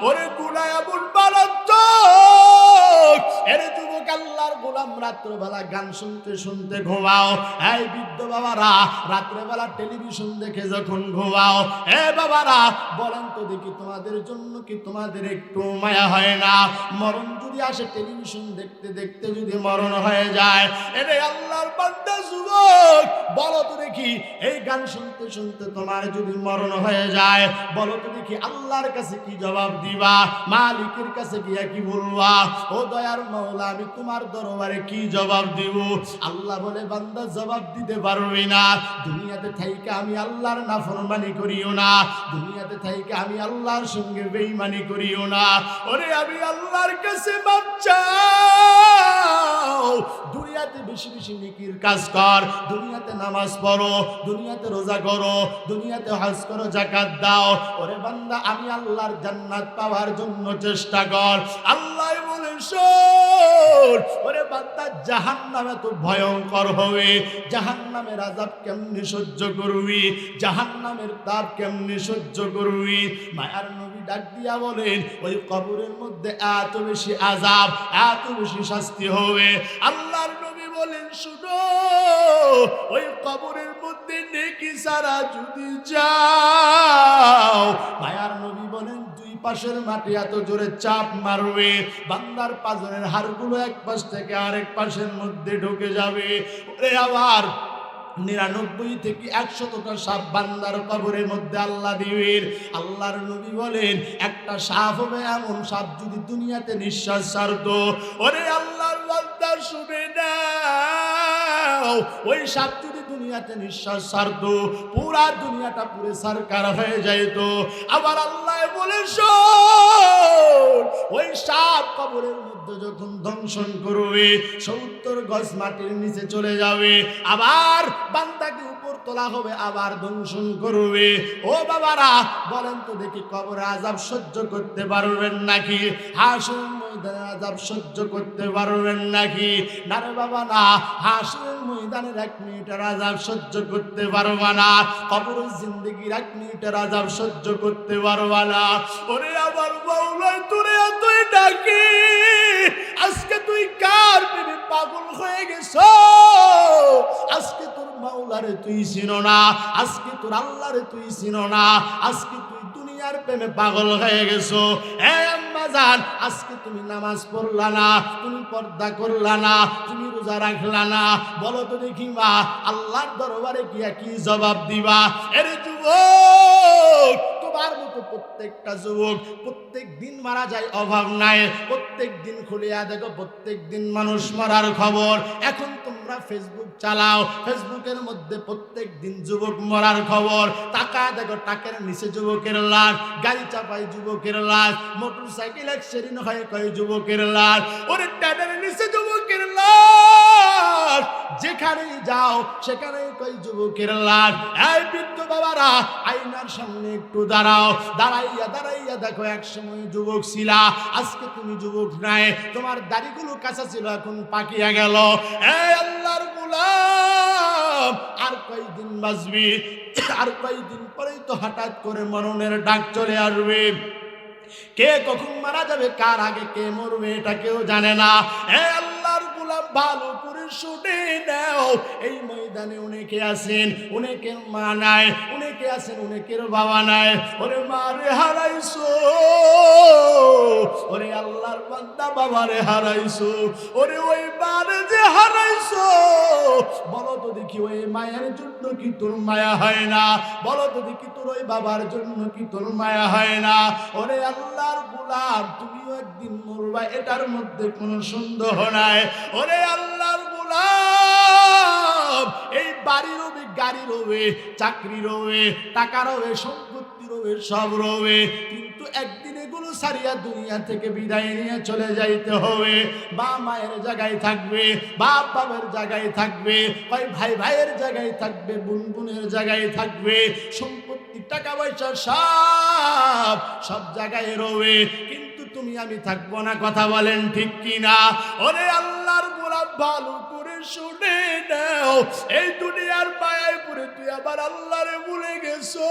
ওরে গুনাহ এমন মারাত্মক, এরে যুবক আল্লাহর গোলাম রাত্রবেলা গান শুনতে শুনতে ঘুমাও, এই বৃদ্ধ বাবারা রাত্রেবেলা টেলিভিশন দেখে যখন ঘুমাও, এ বাবারা বলেন তো দেখি তোমাদের জন্য কি তোমাদের একটু মায়া হয় না? মরণ যদি আসে টেলিভিশন দেখতে দেখতে যদি মরণ হয়ে যায়, এরে আল্লাহর বান্দা যুবক বলো তো দেখি এই গান শুনতে শুনতে তোমার যদি মরণ হয়ে যায়, বলো তো দেখি আল্লাহর কাছে কি জবাব দিবা? মালিকের কাছে গিয়া কি বলবা? ও দয়ার মাওলা আমি তোমার দরবারে কি জবাব দিব? আল্লাহ বলে বান্দা জবাব দিতে পারবি না, দুনিয়াতে থাইকে আমি আল্লাহর নাফরমানি করিও না, দুনিয়াতে থাইকে আমি আল্লাহর সঙ্গে বেঈমানি করিও না। ওরে আমি আল্লাহর কাছে মাপ চাও, দুনিয়াতে বেশি বেশি নেকির কাজ কর, দুনিয়াতে নামাজ পড়ো, দুনিয়াতে রোজা করো, দুনিয়াতে হজ করো, যাকাত দাও। ওরে বান্দা আমি আল্লাহর জান্নাত পাওয়ার জন্য চেষ্টা কর। আল্লাহ বলেন শোন, ওরে বান্দা জাহান্নাম এত ভয়ঙ্কর হবে, জাহান্নামের আযাব কেমনে সহ্য করবি, জাহান্নামের তাপ কেমনে সহ্য করবি? মায়ার নবী ডাক দিয়া বলেন ওই কবরের মধ্যে এত বেশি আযাব এত বেশি শাস্তি হবে। আল্লাহর নবী বলেন শুনো, ওই কবরের মধ্যে নেকি ছাড়া যদি যাও, মায়ার নবী বলেন দুই পাশের মাটি এত জোরে চাপ মারবে, বান্দার পাজরের হাড়গুলো এক পাশ থেকে আরেক পাশের মধ্যে ঢুকে যাবে। ওরে আবার 99 থেকে 100টা সাপ বান্দার কবরের মধ্যে আল্লাহ দিবেন। আল্লাহর নবী বলেন, একটা সাপ হবে এমন সাপ যদি দুনিয়াতে নিঃশ্বাস ছাড়তো, ওরে আল্লাহর বান্দা শুনে নাও, ওই সাপ যদি দুনিয়াতে নিঃশ্বাস ছাড়তো পুরা দুনিয়াটা পুরো সরকার হয়ে যাইত। আবার আল্লাহ বলে শোন, ওই সাপ কবরের মধ্যে যখন দংশন করবে 70 গজ মাটির নিচে চলে যাবে, আবার বান্দাকে উপর তোলা হবে, আবার দংশন করবে। ও বাবারা বলেন তো দেখি, কবরে আযাব সহ্য করতে পারবেন নাকি? হাসরের ময়দানে আযাব সহ্য করতে পারবেন নাকি? না রে বাবা না, হাসরের ময়দানের 1 মিনিটের আযাব সহ্য করতে পারবা না, কবরের জিন্দেগির 1 মিনিটের আযাব সহ্য করতে পারবা না। ওরে আমার মাওলা তোরে এতই ডাকি, আজকে তুই কার প্রেমে পাগল হয়ে গেছ? আজকে তোর মাওলারে তুই চিনো না, আজকে তোর আল্লাহরে তুই চিনো না, আজকে তুই দুনিয়ার প্রেমে পাগল হয়ে গেছো। এ আম্মা জান, আজকে তুমি নামাজ পড়লা না, তুমি পর্দা করলা না, তুমি রোজা রাখলা না, বলো তো দেখি মা, আল্লাহর দরবারে গিয়া কি জবাব দিবা? এরে যুবক, তোমার মতো প্রত্যেকটা যুবক প্রত্যেক দিন মারা যায়, অভাব নাই। প্রত্যেক দিন খুলিয়া দেখো, প্রত্যেক দিন মানুষ মারার খবর। এখন তোমরা ফেসবুক চালাও, ফেসবুকের মধ্যে প্রত্যেক দিন যুবক মরার খবর। টাকা দেখো, টাকার নিচে যুবকের লাশ, গাড়ি চাপায় যুবকের লাশ, মোটর সাইকেল অ্যাক্সিডেন্ট হয়ে কয় যুবকের লাশ, ওরে ট্যানের নিচে যুবকের লাশ, যেখানেই যাও সেখানেই কয় যুবকের লাশ। এই বৃদ্ধ বাবারা, আয়নার সামনে একটু দাঁড়াও, দাঁড়াইয়া দাঁড়াইয়া দেখো, এক সময় যুবক ছিলা, আজকে তুমি যুবক নাই। তোমার দাড়িগুলো কাঁচা ছিল, এখন পাকিয়া গেল। এই আল্লাহর গোলাম, আর কয়দিন বাঁচবি? আর কয়দিন পরেই তো হঠাৎ করে মরণের ডাক চলে আসবে। কে কখন মারা যাবে, কার আগে কে মরবে, এটা কেউ জানে না। এই আল্লাহর গোলাম, ভালো করে শুনে নাও, এই ময়দানে অনেকে আছেন, অনেকের মা নাই, অনেকে আছেন অনেকের বাবা নাই। ওরে মারে হারাইছো, ওরে আল্লাহর বান্দা বাবারে হারাইছো, ওরে ওই মারে যে হারাইছো, বলো তো দেখি ওই মায়ের জন্য কি তোর মায়া হয় না? বলো তো দেখি তোর ওই বাবার জন্য কি তোর মায়া হয় না? ওরে আল্লাহর গোলাম, তুমিও একদিন মরবা, এটার মধ্যে কোনো সন্দেহ নাই। ওরে আল্লাহর গোলাম, এই বাড়ি রবে, গাড়ি রবে, চাকরি রবে, টাকা রবে, সম্পত্তি রবে, সব রবে, কিন্তু একদিন এগুলো সারিয়া দুনিয়া থেকে বিদায় নিয়ে চলে যাইতে হবে। বা মায়ের জায়গায় থাকবে, বাপ বাবার জায়গায় থাকবে, ভাই ভাই ভাইয়ের জায়গায় থাকবে, বোন বোনের জায়গায় থাকবে, সম্পত্তি টাকা পয়সা সব জায়গায় রবে, কিন্তু তুমি আমি থাকবো না। কথা বলেন ঠিক কিনা? ওরে আল্লাহর গোলাম, ভালো করে শুনে নাও, এই দুনিয়ার মায়ায় পড়ে তুই আবার আল্লাহরে ভুলে গেছো।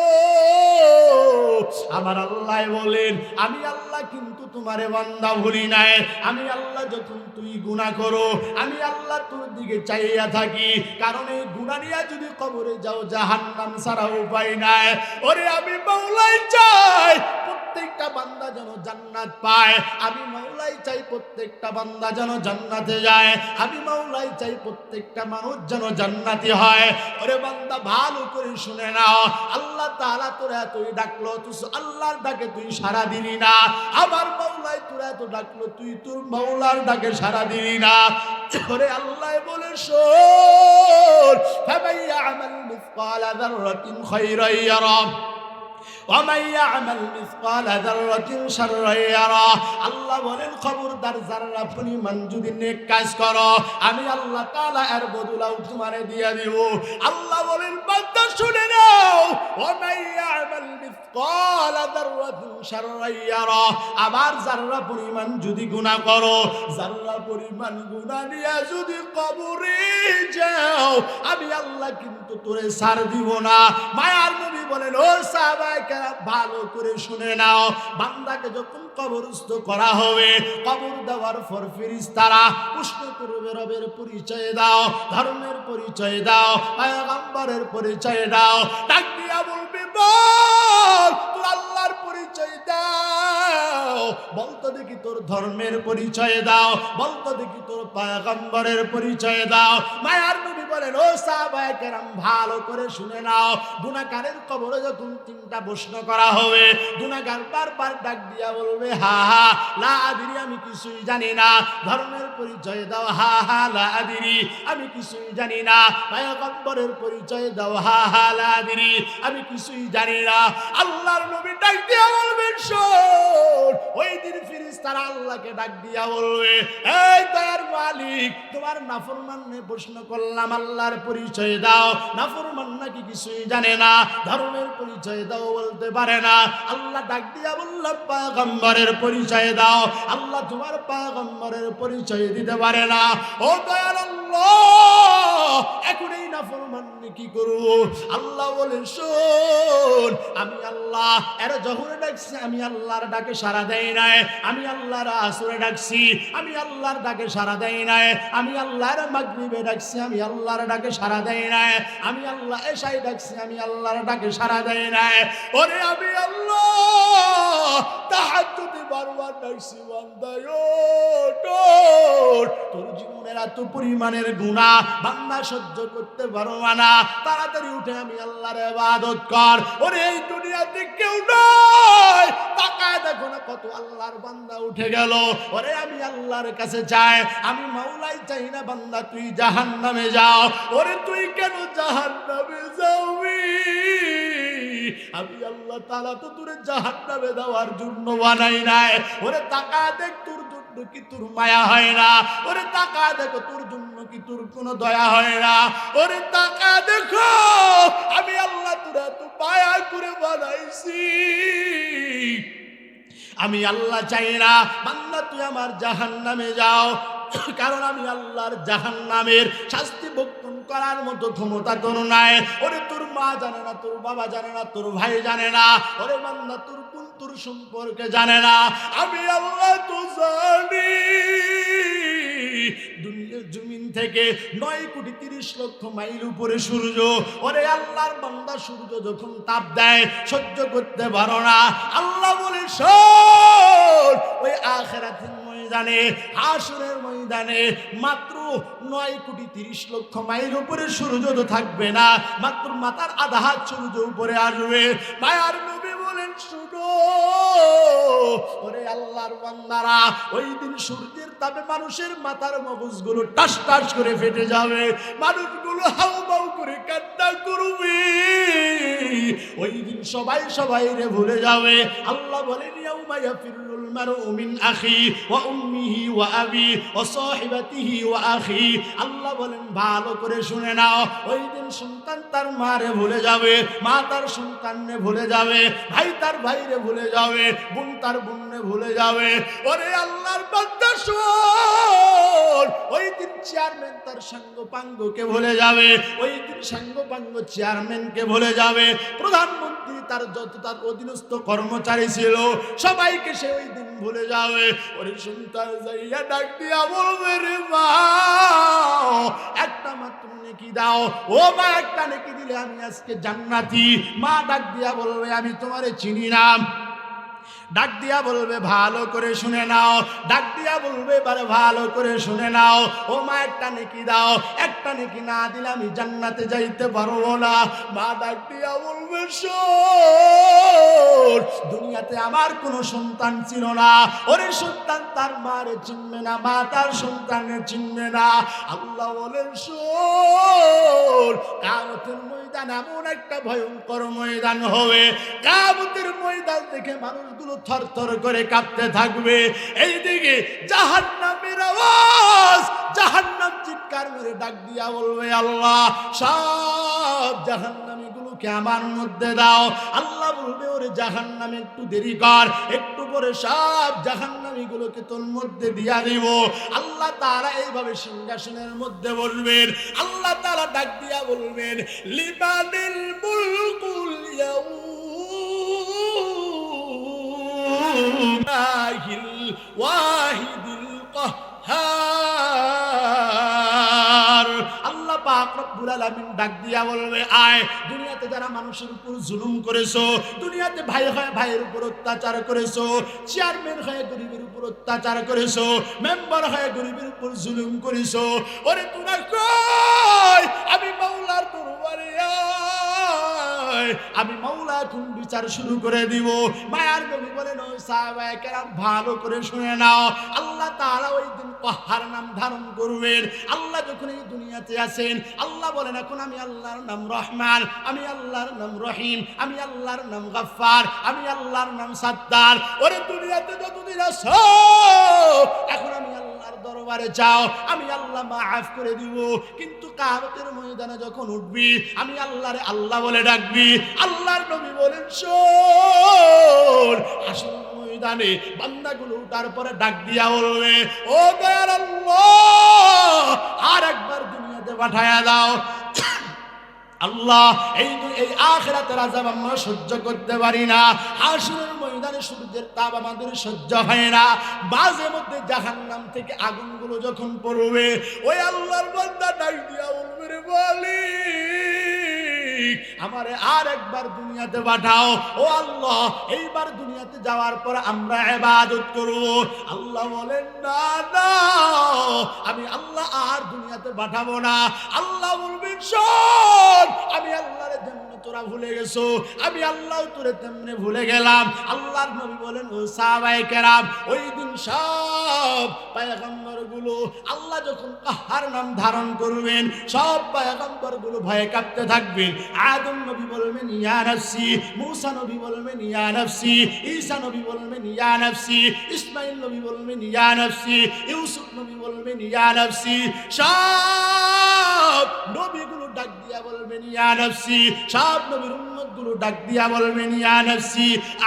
আমার আল্লাহ বলেন, আমি আল্লাহ কিন্তু তোমারে বান্দা ভুলি নাই। আমি আল্লাহ যখন তুই গুনাহ করো, আমি আল্লাহ তোর দিকে চাইয়া থাকি, কারণ এই গুনাহ নিয়ে যদি কবরে যাও, জাহান্নাম ছাড়া উপায় নাই। ওরে আমি মাওলাই চাই প্রত্যেকটা বান্দা যেন জান্নাত পায়, আমি মাওলাই চাই প্রত্যেকটা বান্দা যেন জান্নাতে যায়, আমি মাওলাই চাই প্রত্যেকটা মানুষ যেন জান্নাতি হয়। ওরে বান্দা, ভালো করে শুনে নাও, আল্লাহ তাআলা তোরা এতই ডাকলো, তুই আল্লাহর ডাকে তুই সাড়া দিলি না। আমার মাওলাই তোরা এত ডাকলো, তুই তোর মাওলার ডাকে সাড়া দিলি না। ওরে আল্লাহ বলে শোন, ফামাইয়া আমাল মিসকালা যাররাতিন খায়রান ইয়ারা ওয়ামান ইয়ামাল মিসকালা যাররাতিন শাররান ইয়ারা। আল্লাহ বলেন, খবরদার যারা পরিমাণ যদি নেক কাজ করো, আমি আল্লাহ তাআলা এর বদলাও তোমারে দিয়ে দিব। আল্লাহ বলেন, বান্দা শুনে নাও, ওয়ামান ইয়ামাল মিসকালা যাররাতিন শাররান ইয়ারা। আবার যারা পরিমাণ যদি গুনাহ করো, যারা পরিমাণ গুনাহ নিয়ে যদি কবরে যাও, আমি আল্লাহ কিন্তু তোরে ছাড় দিব না। মায়ার নবী বলেন, ও সাহাবায়ে কেরাম, ভালো করে শুনে নাও, বান্দাকে যখন কবরস্থ করা হবে, কবর দেওয়ার পর ফেরেশতারা প্রশ্ন করবে, রবের পরিচয় দাও, ধর্মের পরিচয় দাও, পয়গম্বরের পরিচয় দাও। ডাক দিয়া বলবে, বল তোর আল্লাহর পরিচয় দাও। বলতো দেখি তোর ধর্মের পরিচয় দাও, বলতো দেখি তোর পয়গম্বরের পরিচয় দাও। মায়ার নবী বলেন, ও সাহাবায়ে কেরাম ভালো করে শুনে নাও, গুনাহগারের কবরে যখন তিনটা প্রশ্ন করা হবে, গুনাহগার বারবার ডাক দিয়া বলবে, হা হা লা আদিরি, আমি কিছুই জানি না। ধর্মের পরিচয় দাও, হা হা লা আদিরি, আমি কিছুই জানি না। পয়গম্বরের পরিচয় দাও, হা হা লা আদিরি, আমি কিছুই জানি না। আল্লাহর নবী ডাক দিয়া বলবেন, শোন, ওই দিন ফেরেশতারা আল্লাহকে ডাক দিয়া বলবে, এই দয়ার মালিক, তোমার নাফরমানে প্রশ্ন করলাম, আল্লাহর পরিচয় দাও। নাফরমান নাকি কিছুই জানে না, ধর্মের পরিচয় দাও, বলতে পারে না। আল্লাহ ডাক দিয়া বললাম, পয়গম্বরের পরিচয় দাও। আল্লাহ তোমার পয়গম্বরের পরিচয় দিতে পারে না। ও দয়ার আল্লাহ, এখন এই নাফরমান কি করব? আল্লাহ বলে, শোন, আমি আল্লাহ এর জহরে ডাকছি, আমি আল্লাহর ডাকে সাড়া দেই নাই। আমি আল্লাহর আসরে ডাকছি, আমি আল্লাহর ডাকে সাড়া দেই নাই। আমি আল্লাহর মাগরিবে ডাকছি, আমি আল্লাহর ডাকে সাড়া দেই নাই। আমি আল্লাহ এশায় ডাকছি, আমি আল্লাহর ডাকে সাড়া দেই নাই। ওরে আমি আল্লাহ তাহাজ্জুদে বারবার ডাকছি, বান্দা ওঠ, তোর জীবনের এত পরিমাণের গুনাহ বান্দা সহ্য করতে পারবো না, তাড়াতাড়ি উঠে আমি আল্লাহর ইবাদত কর। ওরে এই দুনিয়াতে কেউ নাই, তাকায় দেখো না কত আল্লাহর বান্দা উঠে গেল। ওরে আমি আল্লাহর কাছে চাই, আমি মাওলাই চাই না বান্দা তুই জাহান্নামে যাও। ওরে তুই কেন জাহান্নামে যাবি? আমি আল্লাহ তাআলা তো তোরে জাহান্নামে দেওয়ার জন্য বানাই নাই। ওরে তাকায় দেখ, তোর জন্য কি তোর মায়া হয় না? ওরে তাকায় দেখো, তোর জন্য কি তোর কোনো দয়া হয় না? ওরে তাকায় দেখো, আমি আল্লাহ তোরা তো মায়া করে বানাইছি। আমি আল্লাহ চাই না বান্দা তুই আমার জাহান্নামে যাও, কারণ আমি আল্লাহর জাহান্নামের শাস্তি ভক্ষণ করার মতো ক্ষমতা তোর নাই। ওরে তোর মা জানে না, তোর বাবা জানে না, তোর ভাই জানে না, ওরে বান্দা তোর কোন তোর সম্পর্কে জানে না, আমি আল্লাহ তো জানি। দুনিয়ার জমিন থেকে 9,30,00,000 মাইল উপরে সূর্য। ওরে আল্লাহর বান্দা, সূর্য যখন তাপ দেয় সহ্য করতে পারো না। আল্লাহ বলে, শোন, ওই আখিরাতের ময়দানে, হাসরের ময়দানে মাত্র 9,30,00,000 মাইল উপরে সূর্য তো থাকবে না, মাত্র মাথার আধা হাত সূর্য উপরে আসবে। মায়ার নবী বলেন, শুনো, ওরে আল্লাহর বান্দারা, ওই দিন সূর্যের তাপে মানুষের মাথার মগজগুলো টাস টাস করে ফেটে যাবে, মানুষগুলো হাউমাউ করে কান্না করবে। ওই দিন সবাই সবাই রে ভুলে যাবে। আল্লাহ বলেন, ইয়াউমা ইয়াফিরুল মারউ মিন আখি ওয়া উম্মিহি ওয়া আবি ওয়া সাহিবাতিহি ওয়া আখি। আল্লাহ বলেন, ভালো করে শুনে নাও, ওই দিন সন্তান তার মারে ভুলে যাবে, মা তার সন্তানকে ভুলে যাবে, ভাই তার ভাইরে ভুলে যাবে, বোন তার বোনকে ভুলে যাবে। ওরে আল্লাহর বান্দা শোন, ওই দিন চেয়ারম্যান তার সাঙ্গপাঙ্গকে ভুলে যাবে, ওই দিন সাঙ্গপাঙ্গ চেয়ারম্যানকে ভুলে যাবে, প্রধানমন্ত্রী তার যত তার অধীনস্থ কর্মচারী ছিল সবাইকে সে ওই দিন ভুলে যাবে। ওরে সন্তান যাইয়া ডাক দিয়া বলবে, রে মা, একটা মাত্র নেকি দাও। ও মা, একটা নেকি দিলে আমি আজকে জান্নাতি। মা ডাক দিয়া বলবে, আমি তোমারে চিনি না। ডাক দিয়া বলবে, ভালো করে শুনে নাও। ডাক দিয়া বলবে, এবারে ভালো করে শুনে নাও, ও মা, একটা নেকি দাও। একটা নেকি না দিলে আমি জান্নাতে যাইতে পারবো না। মা ডাক দিয়া বলবে, শোন, দুনিয়াতে আমার কোনো সন্তান ছিল না। ওরে সন্তান তার মারে চিনবে না, মা তার সন্তানের চিনবে না। আল্লাহ বলেন, শোন, কিয়ামতের ময়দান এমন একটা ভয়ঙ্কর ময়দান হবে, কিয়ামতের ময়দান দেখে মানুষগুলো থরথর করে কাঁপতে থাকবে। এইদিকে জাহান্নামের আওয়াজ, জাহান্নাম চিৎকার মেরে ডাক দিয়া বলবে, আল্লাহ, সব জাহান্নামীগুলোকে আমার মধ্যে দাও। আল্লাহ বলবে, ওরে জাহান্নামে একটু দেরি কর, একটু পরে সব জাহান্নামীগুলোকে তোর মধ্যে দিয়া দিব। আল্লাহ তাআলা এইভাবে সিংহাসনের মধ্যে বলবেন। আল্লাহ তাআলা ডাক দিয়া বলবেন, লিমানিল মুলকুল ইয়াউমাহিল ওয়াহিদুল কাহ্হার। আল্লাহ পাক পাক রব্বুল আলামিন ডাক দিয়া বলবে, আয় দুনিয়াতে যারা মানুষের উপর জুলুম করেছো, দুনিয়াতে ভাই হয়ে ভাইয়ের উপর অত্যাচার করেছো, চেয়ারম্যান হয়ে গরিবের উপর অত্যাচার করেছো, মেম্বার হয়ে গরিবের উপর জুলুম করেছো, ওরে তোরা কই আমি মাওলার দরবারে আয়, আমি মাওলা এখন বিচার শুরু করে দিব। মায়ার নবী বলেন, ও সাহাবায়ে কেরাম ভালো করে শুনে নাও, আল্লাহ তাআলা ওই দিন কাহার নাম ধারণ করবেন। আল্লাহ যখন এই দুনিয়াতে আছেন, আল্লাহ বলেন এখন আমি আল্লাহর নাম রহমান, আমি আল্লাহর নাম রহিম, আমি আল্লাহর নাম গফফার, আমি আল্লাহর নাম সাত্তার। ওরে দুনিয়াতে যতদিন আছো এখন আমি আল্লাহর দরবারে যাও, আমি আল্লাহ মাফ করে দিব। কিন্তু কিয়ামতের ময়দানে যখন উঠবি, আমি আল্লাহরে আল্লাহ বলে ডাকবি। আল্লাহর নবী বলেন, শোন হাসরের ময়দানে বান্দাগুলো উঠার পরে ডাক দিয়া বলবে, ও দয়ার আল্লাহ আর একবার দুনিয়াতে পাঠায়া দাও। আল্লাহ এই আখিরাতের আযাব আমরা সহ্য করতে পারি না, হাসরের ময়দানে সূর্যের তাপ আমাদের সহ্য হয় না, মাঝে মধ্যে জাহান্নাম থেকে আগুনগুলো যখন পড়বে, ওই আল্লাহর বান্দা ডাক দিয়া বলবে, রে বলি আমারে আর একবার দুনিয়াতে পাঠাও। ও আল্লাহ এইবার দুনিয়াতে যাওয়ার পর আমরা ইবাদত করব। আল্লাহ বলেন, না না আমি আল্লাহ আর দুনিয়াতে পাঠাবো না। আল্লাহ বলবেন, শোন আমি আল্লাহর জন্য তোরা ভুলে গেছো, আমি আল্লাহ তোরে তেমনি ভুলে গেলাম। আল্লাহর নবী বলেন, ও সাহাবায়ে কেরাম ওই দিন সব পয়গম্বরগুলো আল্লাহ যখন কাহার নাম ধারণ করবেন, সব পয়গম্বরগুলো ভয়ে কাঁপতে থাকবেন। আদম নবী বলবেন, ইয়া নাফসি, মূসা নবী বলবেন, ইয়া নাফসি, ঈসা নবী বলবেন, ইয়া নাফসি, ইসমাঈল নবী বলবেন, ইয়া নাফসি, ইউসুফ নবী বলবেন, ইয়া নাফসি। সব নবীগুলো ডাক দিয়া বলবেন, ইয়া নাফসি। সব নবীর উম্মতগুলো ডাক দিয়া বলবেন, ইয়া নাফসি।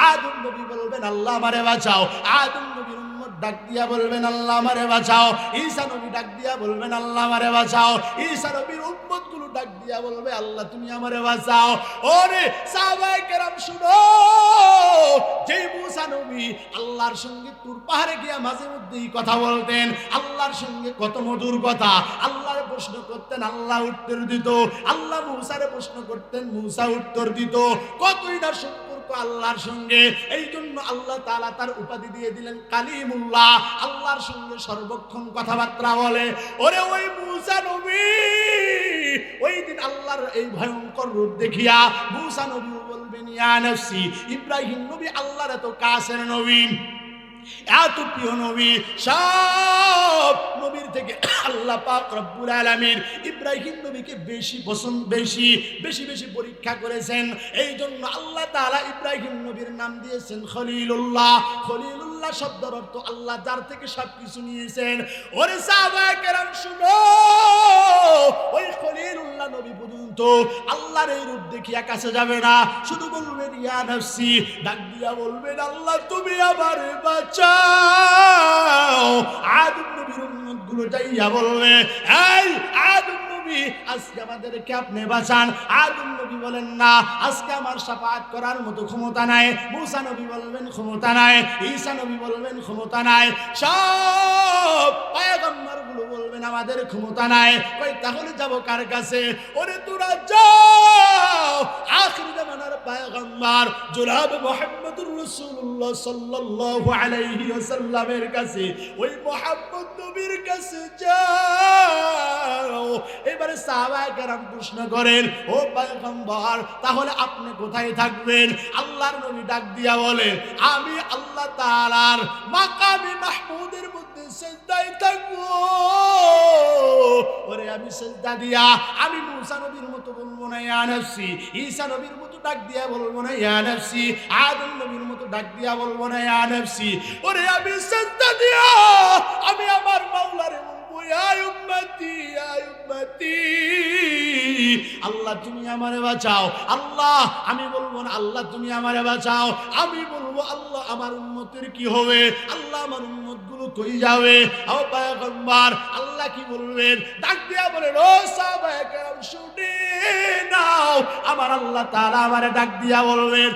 আদম নবী বলবেন, আল্লাহ আমারে বাঁচাও। আদম নবীর ডাক দিয়া বলবেন, আল্লাহ আমারে বাঁচাও। ঈসা নবী ডাক দিয়া বলবেন, আল্লাহ আমারে বাঁচাও। ঈসা নবীর উম্মতগুলো ডাক দিয়া বলবে, আল্লাহ তুমি আমারে বাঁচাও। ওরে সাহাবায়ে কেরাম শুনো, যে মূসা নবী আল্লাহর সঙ্গে তুর পাহাড়ে গিয়া মাঝে মধ্যেই কথা বলতেন, আল্লাহর সঙ্গে কত মধুর কথা, আল্লাহর প্রশ্ন করতেন, আল্লাহ উত্তর দিত, আল্লাহ মূসারে প্রশ্ন করতেন, মূসা উত্তর দিত, কতই না আল্লাহর সঙ্গে। এই জন্য আল্লাহ তাআলা তার উপাধি দিয়ে দিলেন কালিমুল্লাহ, আল্লাহর সঙ্গে সর্বক্ষণ কথাবার্তা বলে। ওরে ওই মূসা নবী ওই দিন আল্লাহর এই ভয়ঙ্কর রূপ দেখিয়া মূসা নবী বলবেন, ইয়া নাফসি। ইব্রাহিম নবী আল্লাহর এত কাছের নবী, এত প্রিয় নবী, সব নবীর থেকে আল্লাহ পাক রব্বুল আলামিন ইব্রাহিম নবীকে বেশি পছন্দ, বেশি বেশি বেশি পরীক্ষা করেছেন। এই জন্য আল্লাহ তাআলা ইব্রাহিম নবীর নাম দিয়েছেন খলিলুল্লাহ। খলিলুল্লাহ শব্দের অর্থ আল্লাহ যার থেকে সবকিছু নিয়েছেন। ওরে সাহাবায়ে কেরাম শুনো, ওই খলিলুল্লাহ নবী পর্যন্ত আল্লাহর এই রূপ দেখিয়া কাছে যাবে না, শুধু বলবেন, ইয়া নাফসি, ডাক দিয়া বলবেন, আল্লাহ তুমি আমারে বাঁচাও। আদম নবীর উম্মতগুলো যাইয়া বলবে, এই আদম নবী আজকে আমাদেরকে আপনি বাঁচান। আদম নবী বলেন, না আজকে আমার শাফাআত করার মতো ক্ষমতা নাই। মূসা নবী বলবেন, ক্ষমতা নাই। ঈসা নবী বলবেন, ক্ষমতা নাই। সব পয়গম্বরগুলো বলবেন, আমাদের ক্ষমতা নাই। কই তাহলে যাব কার কাছে? ওরে তোরা যাও আখির জামানার পয়গম্বর জনাব মুহাম্মদুর রাসূলুল্লাহ সাল্লাল্লাহু আলাইহি ওয়াসাল্লামের কাছে, ওই মুহাম্মদ নবীর কাছে যাও। এবারে সাহাবায়ে কেরাম প্রশ্ন করেন, ও পয়গম্বর তাহলে আপনি কোথায় থাকবেন? আল্লাহর নবী ডাক দিয়া বলেন, আমি আল্লাহ তাআলার মাকামে মাহমুদের মধ্যে সিজদায় থাকবো। ওরে আমি সিজদা দিয়া আমি মূসা নবীর মতো বলবো না ইয়া নাফসি, ঈসা নবীর মতো ডাক দিয়া বলবো না ইয়া নাফসি, আদম নবীর মতো ডাক দিয়া বলবো না ইয়া নাফসি। ওরে আমি সিজদা দিয়া আমি আমার মাওলারে বলবো, ইয়া উম্মতি ইয়া উম্মতি, আল্লাহ তুমি আমারে বাঁচাও। আল্লাহ আমি বলবো না আল্লাহ তুমি আমারে বাঁচাও, আমি বলবো আল্লাহ আমার উম্মতের কি হবে, আল্লাহ আমার উম্মতগুলো কই যাবে। ও পয়গম্বর আল্লাহ কি বলবেন? ডাক দিয়া বলেন, ও সাহাবায়ে কেরাম শুনে নাও, আমার আল্লাহ তাআলা আমারে ডাক দিয়া বলবেন,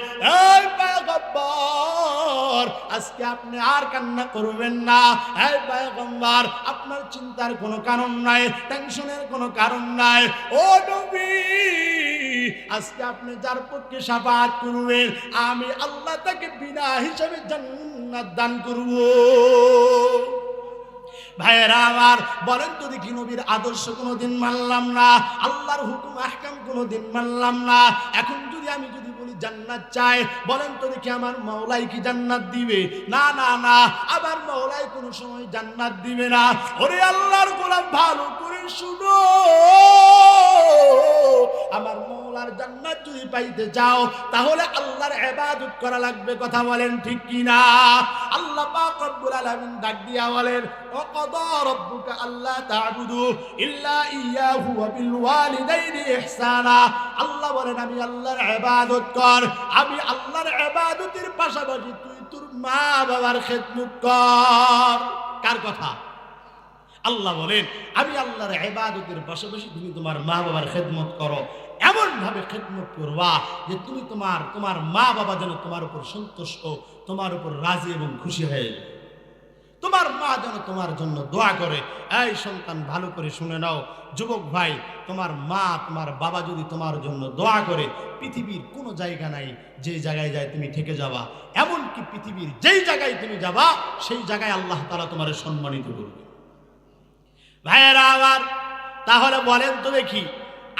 এই পয়গম্বর আজকে আপনি আর কান্না করবেন না। হে পয়গম্বর, আপনার চিন্তার কোনো কারণ নাই, টেনশনের কোনো কারণ নাই। ও নবী, আজকে আপনি যার পক্ষে শাফাআত করবেন, আমি আল্লাহ তাকে বিনা হিসাবে জান্নাত দান করব। ভাইয়েরা আমার, বলেন তো দেখি, নবীর আদর্শ কোনোদিন মানলাম না, আল্লাহর হুকুম আহকাম কোনোদিন মানলাম না। এখন আমি যদি বলি জান্নাত চাই, বলেন তো দেখি আমার মাওলাই কি জান্নাত দিবে? না না না, আবার মাওলাই কোনো সময় জান্নাত দিবে না। ওরে আল্লাহর গোলাম, ভালো করে শুনো, আমার মাওলার জান্নাত যদি পাইতে চাও, তাহলে আল্লাহর ইবাদত করা লাগবে। কথা বলেন ঠিক কি না? আল্লাহ পাক রব্বুল আলামিন ডাক দিয়া বলেন, ওয়া ক্বাদা রাব্বুকা আল্লা তা'বুদু ইল্লা ইয়্যাহু ওয়া বিল ওয়ালিদাইনি ইহসানা। আল্লাহ বলেন, আমি আল্লাহর ইবাদত কর, আমি আল্লাহর ইবাদতের পাশাপাশি তুই তোর মা বাবার খেদমত কর। কার কথা? আল্লাহ বলেন, আমি আল্লাহর ইবাদতের পাশাপাশি তুমি তোমার মা বাবার খেদমত করো। এমন ভাবে খেদমত করবা যে তুমি তোমার মা বাবা যেন তোমার উপর সন্তুষ্ট, তোমার উপর রাজি এবং খুশি হয়ে যায়। তোমার মা যেন তোমার জন্য দোয়া করে। এই সন্তান, ভালো করে শুনে নাও, যুবক ভাই, তোমার মা তোমার বাবা যদি তোমার জন্য দোয়া করে, পৃথিবীর কোনো জায়গা নাই যে জায়গায় যায় তুমি থেকে যাবা। এমনকি পৃথিবীর যেই জায়গায় তুমি যাবা, সেই জায়গায় আল্লাহ তাআলা তোমার সম্মানিত করবে। ভাইয়েরা আমার, তাহলে বলেন তো দেখি,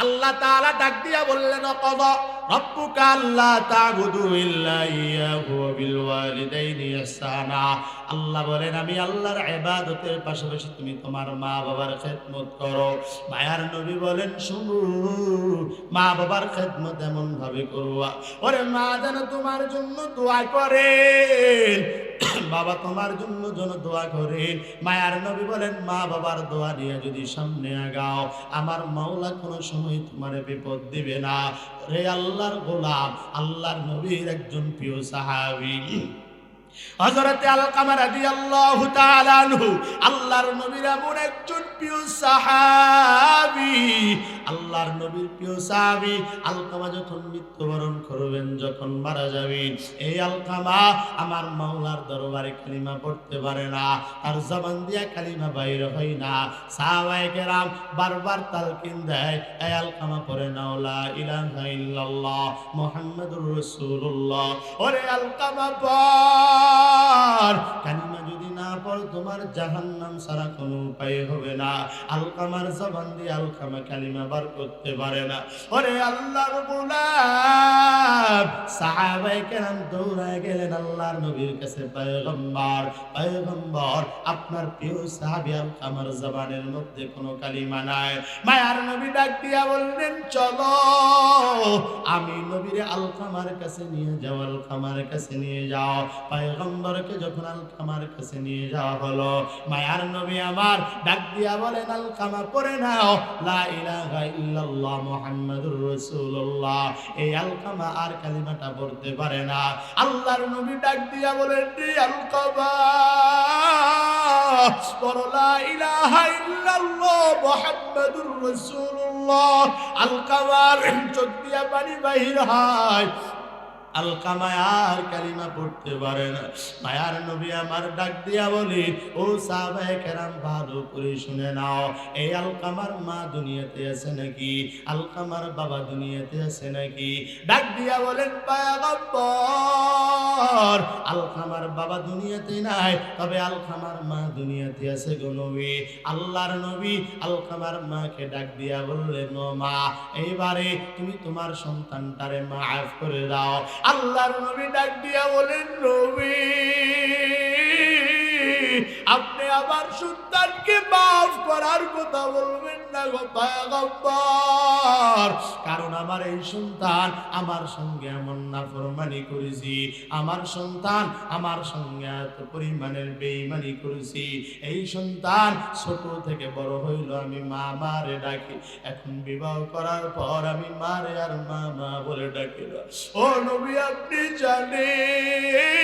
আল্লাহ তাআলা ডাক দিয়া বললেন, ক্বাদা রাব্বুকা আল্লা তা'বুদু ইল্লা ইয়্যাহু ওয়া বিল ওয়ালিদাইনি ইহসানা। আল্লাহ বলেন, আমি আল্লাহর ইবাদতের পাশাপাশি তুমি তোমার মা বাবার খেদমত করো। মায়ার নবী বলেন, শুনো, মা বাবার খেদমত এমন ভাবে করবা, ওরে মা যেন তোমার জন্য দোয়া করেন, বাবা তোমার জন্য যেন দোয়া করেন। মায়ার নবী বলেন, মা বাবার দোয়া নিয়ে যদি সামনে আগাও, আমার মাওলা কোনো সময় তোমার বিপদ দিবে না। রে আল্লাহর গোলাম, আল্লাহর নবীর একজন প্রিয় সাহাবী হযরত আলকামা রাদিয়াল্লাহু তাআলা আনহু, আল্লাহর নবীর এমন একজন প্রিয় সাহাবী, আল্লাহর নবীর প্রিয় সাহাবী আলকামা যখন মৃত্যুবরণ করবেন, যখন মারা যাবেন, এই আলকামা আমার মাওলার দরবারে কালিমা পড়তে পারে না, তার জবান দিয়া কালিমা বাইর হয় না। সাহাবায়ে কেরাম বারবার তালকিন দেয়, এই আলকামা পড়ে নাও লা ইলাহা ইল্লাল্লাহ মুহাম্মাদুর রাসূলুল্লাহ। ওরে আলকামা কালিমা যদি না পড়, তোমার জাহান্নাম ছাড়া কোনো উপায় হবে না। আলকামার জবান দিয়ে আলকামা কালিমা বার করতে পারে না। ওরে আল্লাহর গোলাম, সাহাবায়ে কেরাম দৌড়ায় গেলেন আল্লাহর নবীর কাছে, পয়গম্বর, পয়গম্বর, আপনার প্রিয় সাহাবী আলকামার জবানের মধ্যে কোনো কালিমা নাই। মায়ার নবী ডাক দিয়া বললেন, চলো, আমি নবীরে আলকামার কাছে নিয়ে যাও, আলকামার কাছে নিয়ে যাও। পয়গম্বরকে যখন আলকামার কাছে নিয়ে যাওয়া হলো, মায়ার নবী আমার ডাক দিয়া বলেন, আলকামা পড়ে নাও লা ইলাহা ইল্লাল্লাহ মুহাম্মাদুর রাসূলুল্লাহ। এই আলকামা আর কালিমাটা পড়তে পারে না। আল্লাহর নবী ডাক দিয়া বলেন, আলকামা পড়ো লা ইলাহা ইল্লাল্লাহ মুহাম্মাদুর রাসূলুল্লাহ। আলকামার চোখ দিয়া পানি বাহির হয়, আলকামা আর কালিমা পড়তে পারে না। মায়ার নবী আমার ডাক দিয়া বলি, ও সাহাবায়ে কেরাম, ভালো করে শুনে নাও, এই আলকামার মা দুনিয়াতে আছে নাকি? আলকামার বাবা দুনিয়াতে আছে নাকি? ডাক দিয়া বলেন, পয়গম্বর, আলকামার বাবা দুনিয়াতে নাই, তবে আলকামার মা দুনিয়াতে আছে গো নবী। আল্লাহর নবী আলকামার মাকে ডাক দিয়া বললেন, ও মা, এইবারে তুমি তোমার সন্তানটারে মাফ করে দাও। আল্লাহর নবী ডাক দিয়া বলেন, নবী, আপনি আমার সন্তানকে মাফ করার কথা বলবেন না গো পয়গম্বর, কারণ আমার এই সন্তান আমার সঙ্গে এমন নাফরমানি করেছি, আমার সন্তান আমার সঙ্গে এত পরিমাণের বেঈমানি করেছি। এই সন্তান ছোট থেকে বড় হইল আমি মা মারে ডাকি, এখন বিবাহ করার পর আমি মারে আর মা মা বলে ডাকি না। ও নবী, আপনি জানেন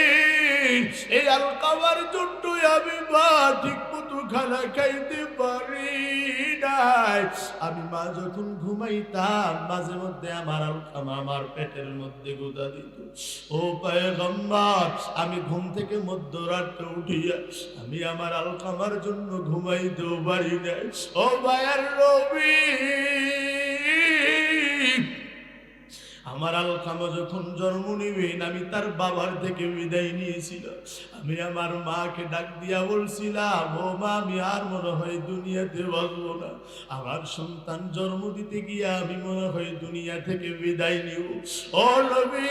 এই আলকামার জন্য আমি মা ঠিক মতো খানা খাইতে পারি নাই। আমি মা যখন ঘুমাইতাম মাঝে মধ্যে আমার আলকামা আমার পেটের মধ্যে গুঁতা দিত। ও পয়গম্বর, আমি ঘুম থেকে মধ্যরাতে উঠিয়া আমি আমার আলকামার জন্য ঘুমাইতেও পারি নাই। ও মায়ের নবী, আমার আলকামা যখন জন্ম নিবেন আমি তার বাবার থেকে বিদায় নিয়েছিলাম। আমি আমার মাকে ডাক দিয়া বলছিলাম, ও মা, আমি আর মনে হয় দুনিয়াতে বাঁচবো না। আমার সন্তান জন্ম দিতে গিয়া আমি মনে হয় দুনিয়া থেকে বিদায় নিব। ও নবী,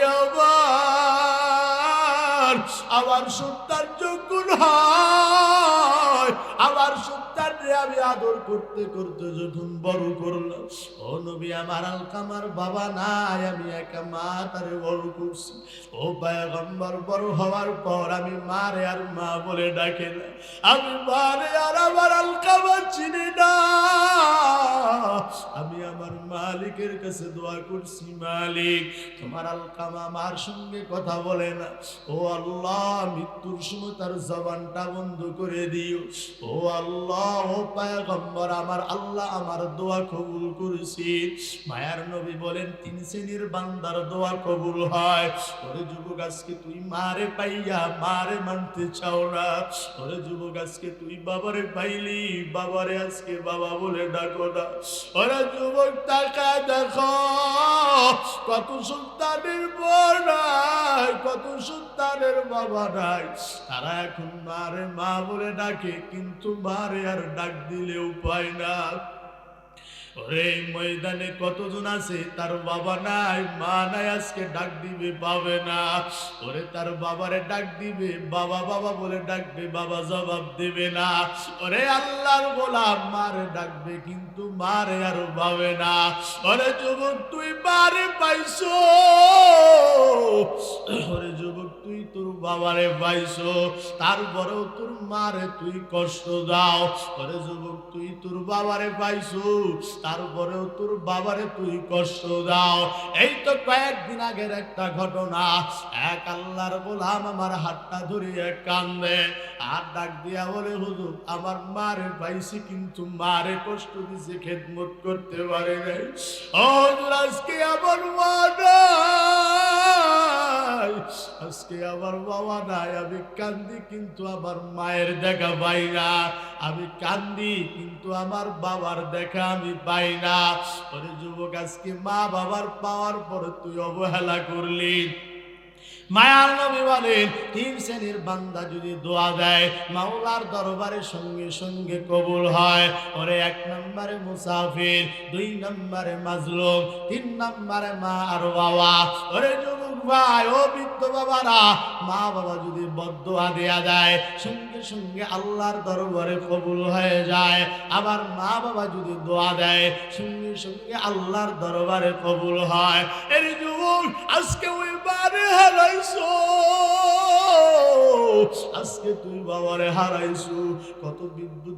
আমার সন্তান যখন হয়, আমার সন্তানরে আমি আদর করতে করতে যখন বড় করলাম, ও নবী, আমার আলকামার বাবা নাই, আমি একা মা তারে বড় করছি। ও পয়গম্বর, বড় হওয়ার পর আমি মারে আর মা বলে ডাকে না, আমি মারে আর আমার আলকামা চিনি না। আমি আমার মালিকের কাছে দোয়া করছি, মালিক, তোমার আলকামা আমার সঙ্গে কথা বলে না। ও আল্লাহ, মৃত্যুর সময় তার জবানটা বন্ধ করে দিও। ও আল্লাহ, ও পয়গম্বর, আমার আল্লাহ আমার দোয়া কবুল করেছি। মায়ার নবী বলেন, 3 শ্রেণীর বান্দার দোয়া কবুল হয়। ওরে যুবক, আজকে তুই মারে পাইয়া মারে মানতে চাও না। ওরে যুবক, আজকে তুই বাবারে পাইলি, বাবারে আজকে বাবা বলে ডাকো না। ওরে যুবক, টাকা দেখো, কত সন্তানের বউ নাই, কত সন্তানের বাবা নাই, তারা এখন মারে মা বলে ডাকে, কিন্তু মারে আর ডাক দিলেও পায় না। ওরে ময়দানে কতজন আছে তার বাবা নাই, মা নাই, আজকে ডাক দিবে পাবে না। ওরে তার বাবারে ডাক দিবে, বাবা বাবা বলে ডাকবে, বাবা জবাব দেবে না। ওরে আল্লাহর গোলাম, মারে ডাকবে কিন্তু মারে আর পাবে না। ওরে যুবক, তুই মারে পাইছো, ওরে যুবক, তুই তোর বাবারে পাইছো, তারপরেও তোর মারে তুই কষ্ট দাও। ওরে যুবক, তুই তোর বাবারে পাইছো, তারপরেও তোর বাবারে তুই কষ্ট দাও। এই তো কয়েকদিন আগের একটা ঘটনা। এক আল্লাহর গোলাম আমার হাতটা ধরিয়ে কান্দে আর ডাক দিয়া বলে, হুজুর, আমার মারে পাইছি কিন্তু মারে কষ্ট দিছে, খেদমত করতে পারে নাই। ও হুজুর, আজকে আমার মা নাই, আজকে আমার বাবা নাই, আমি কান্দি কিন্তু আমার মায়ের দেখা পাই না, আমি কান্দি কিন্তু আমার বাবার দেখা আমি পাই না। ওরে যুবক, আজকে মা বাবার পাওয়ার পরে তুই অবহেলা করলি। মায়ার নবী বলেন, 3 শ্রেণীর বান্দা যদি দোয়া দেয় মাওলার দরবারে সঙ্গে সঙ্গে কবুল হয়। ওরে 1 নম্বরে মুসাফির, 2 নম্বরে মাজলুম, 3 নম্বরে মা আর বাবা। ওরে যুবক ভাই, ও বৃদ্ধ বাবারা, মা বাবা যদি বদদোয়া দেয়া দেয় সঙ্গে সঙ্গে আল্লাহর দরবারে কবুল হয়ে যায়। আবার মা বাবা যদি দোয়া দেয় সঙ্গে সঙ্গে আল্লাহর দরবারে কবুল হয়। এর যুবক, আজকে ওই বারে হারাইছো, আজকে তুই বাবারে হারাইছো। কত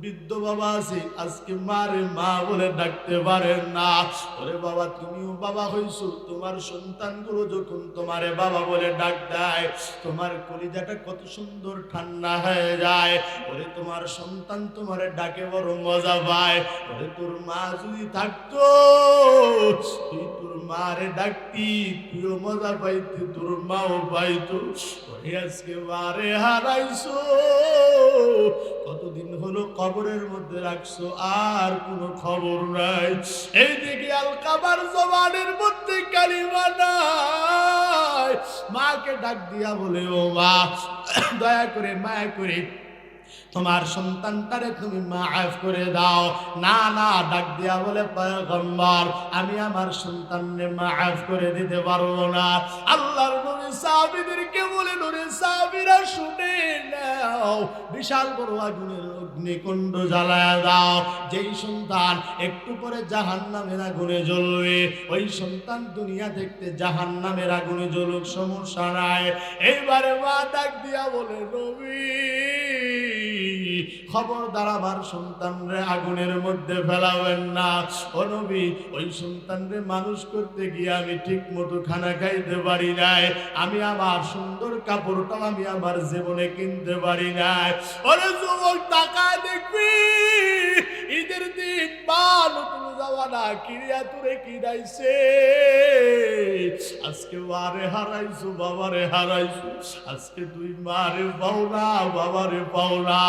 বৃদ্ধ বাবা আছে আজকে মারে মা বলে ডাকতে পারেন না। ওরে বাবা, তুমিও বাবা হইছো, তোমার সন্তানগুলো যখন তোমারে বাবা বলে ডাক দেয় তোমার কলিজাটা কত সুন্দর ঠান্ডা হয়ে যায়। ওরে তোমার সন্তান তোমারে ডাকে বড় মজা পায়। ওরে তোর মা যদি থাকতো, তুই তোর মারে ডাকতি, তুইও মজা পাইতি, তোর মাও পাইতো। ওরে আজকে মারে হারাইছো, কতদিন হলো কবরের মধ্যে রাখছো, আর কোনো খবর নাই। এই দিকে আলকামার জবানের মধ্যে কালিমা নাই। মাকে ডাক দিয়া বলে, ও মা, দয়া করে মায়া করে তোমার সন্তানটারে তুমি মাফ করে দাও। না না, ডাক দিয়া বলে, পয়গম্বর, আমি আমার সন্তানকে মাফ করে দিতে পারবো না। আল্লাহর নবী সাহাবীদেরকে বলেন, ওরে সাহাবীরা শুনে নাও, বিশাল বড় আগুনের অগ্নিকুণ্ড জ্বালায়া দাও। যেই সন্তান একটু পরে জাহান্নামের আগুনে জ্বলবে, ওই সন্তান দুনিয়া দেখতে জাহান্নামের আগুনে জ্বলুক, সমস্যা নাই। এইবারে মা ডাক দিয়া বলে, নবী, খবরদার আমার সন্তানরে আগুনের মধ্যে ফেলাবেন না। ও নবী, ওই সন্তানরে মানুষ করতে গিয়ে আমি ঠিক মতো খানা খাইতে পারি নাই, আমি আমার সুন্দর কাপড়টাও আমি আমার জীবনে কিনতে পারি নাই। ওরে যুবক, টাকা দেখবি, ঈদের দিন মা নতুন জামানা কিনিয়া তোরে কিনাইছে। আজকে মারে হারাইছো, বাবারে হারাইছো, আজকে তুই মারে পাও না, বাবারে পাও না।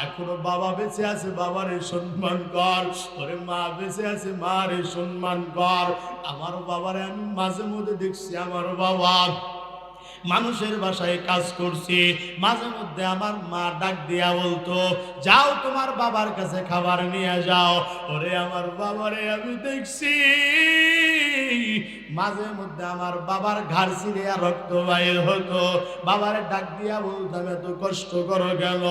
এখনো বাবা বেঁচে আছে, বাবারে সম্মান কর। ওরে মা বেঁচে আছে, মারে সম্মান কর। আমার বাবারে আমি মাঝে মধ্যে দেখছি, আমার বাবা মানুষের বাসায় কাজ করছি, মাঝে মধ্যে আমার মা ডাক দিয়া বলতো, যাও তোমার বাবার কাছে খাবার নিয়ে যাও। ওরে আমার বাবারে আমি দেখছি মাঝে মধ্যে আমার বাবার ঘাড় ছিঁড়িয়া রক্ত বাইর হতো। বাবারে ডাক দিয়া বলতাম, এত কষ্ট করো কেন?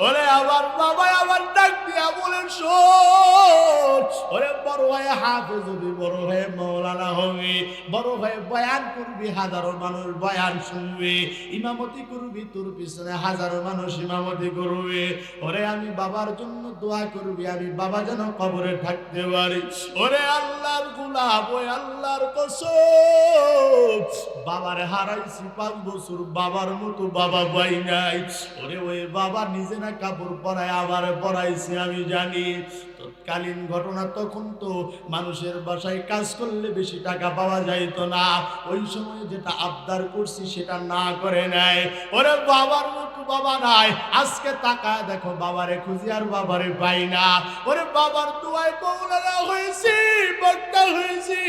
ওরে আমার বাবা আমার ডাক দিয়া বলেন, শোন ওরে বড় হয়ে হাফেজ হবি, বড় হয়ে মাওলানা হবি, বড় হয়ে বয়ান করবি, হাজারো মানুষ বয়ান শুনবি, ইমামতি করবি, তোর পিছনে হাজারো মানুষ ইমামতি করবে। ওরে আমি বাবার জন্য দোয়া করবি, আমি বাবা যেন কবরে থাকতে পারি। ওরে আল্লাহর গোলাম, ওই আল্লাহর কসম, বাবারে হারাইছি 5 বছর, বাবার মতো বাবা পাই নাই। ওরে ওই বাবা নিজে না কাপড় পরায় আবার পরাইছে আমি জানি। তৎকালীন ঘটনা, তখন তো মানুষের বাসায় কাজ করলে বেশি টাকা পাওয়া যাইতো না। ওই সময় যেটা আবদার করছি সেটা না করে নেয়। ওরে বাবার মতো বাবা নাই। আজকে তাকায় দেখো, বাবারে খুঁজি আর বাবারে পাই না। ওরে বাবার দোয়ায় মাওলানা হয়েছি, বক্তা হয়েছি,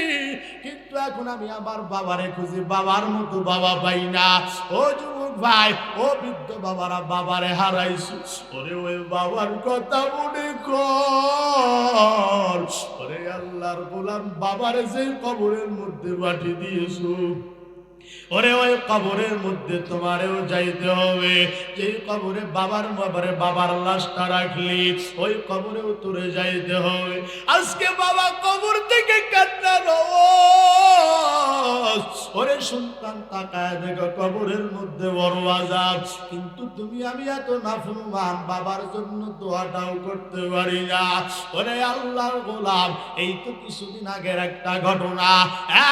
কিন্তু এখন আমি আমার বাবারে খুঁজি, বাবার মতো বাবা পাই না। ও যুবক ভাই, ও বৃদ্ধ বাবারা, বাবারে হারাইছো। ওরে ওই বাবার কথা মনে কর। ওরে আল্লাহর গোলাম, বাবারে যে কবরের মধ্যে মাটি দিয়েছো, ওরে ওই কবরের মধ্যে তোমারেও যাইতে হবে। যে কবরে বাবার লাশটা রাখলি, ওই কবরেও তোরে যাইতে হবে। আজকে বাবা কবর থেকে কান্না রোজ। ওরে সন্তান তাকায় দেখো, কবরের মধ্যে বড় আযাব, কিন্তু তুমি আমি এত নাফরমান, বাবার জন্য দোয়াটাও করতে পারি না। ওরে আল্লাহর গোলাম, এই তো কিছুদিন আগের একটা ঘটনা।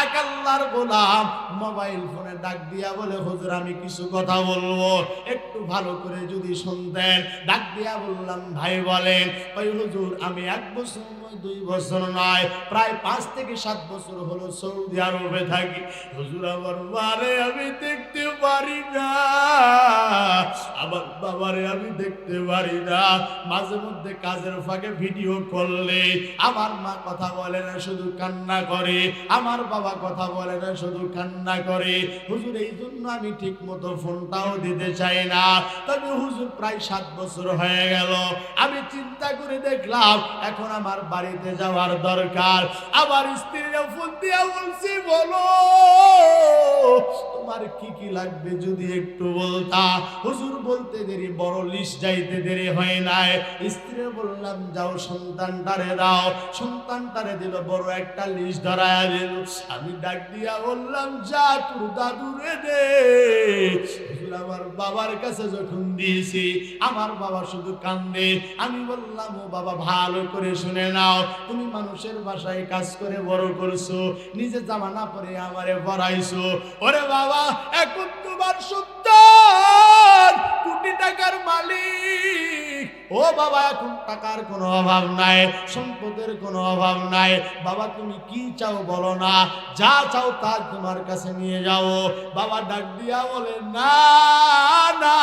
এক আল্লাহর গোলাম মোবাইল ফোনে ডাক দিয়া বলে, হুজুর আমি কিছু কথা বলবো, একটু ভালো করে যদি শুনতেন। ডাক দিয়া বললাম, ভাই বলেন। ওই হুজুর আমি 1 বছর নয়, 2 বছর নয়, প্রায় 5 থেকে 7 বছর হলো সৌদি আরবে থাকি। হুজুর আমার মারে আমি দেখতে পারি না, আমার বাবারে আমি দেখতে পারি না। মাঝে মধ্যে কাজের ফাঁকে ভিডিও করলে আমার মা কথা বলে না, শুধু কান্না করে। আমার বাবা কথা বলে না, শুধু কান্না করে। হুজুর এই জন্য আমি ঠিক মতো ফোনটাও দিতে চাই না। তবে হুজুর প্রায় 7 বছর হয়ে গেল। আমি চিন্তা করে দেখলাম এখন আমার বাড়িতে যাওয়ার দরকার। আমার স্ত্রীরা ফোন দিয়া বলছি, বলো তোমার কি কি লাগবে যদি একটু বলতা। হুজুর বলতে দেরি, বড় লিস্ট যাইতে দেরি হয় নাই। স্ত্রী বললাম, যাও সন্তানটারে দাও। সন্তানটারে দিল, বড় একটা লিস্ট ধরায়া দিল। আমি ডাক দিয়া বললাম, যা তোর দাদুরে দে। হুজুর আমার বাবার কাছে যখন দিয়েছি, আমার বাবা শুধু কান্দে। আমি বললাম, ও বাবা ভালো করে শুনে নাও, তুমি মানুষের বাসায় কাজ করে বড় করছো, নিজে জামা না পরে আমারে পরাইছো। ওরে বাবা, এখন তোমার সন্তান কোটি টাকার মালিক। ও বাবা, এখন টাকার কোনো অভাব নাই, সম্পদের কোনো অভাব নাই। বাবা তুমি কি চাও বলো না, যা চাও তা তোমার কাছে নিয়ে যাও। বাবা ডাক দিয়া বলে, না না,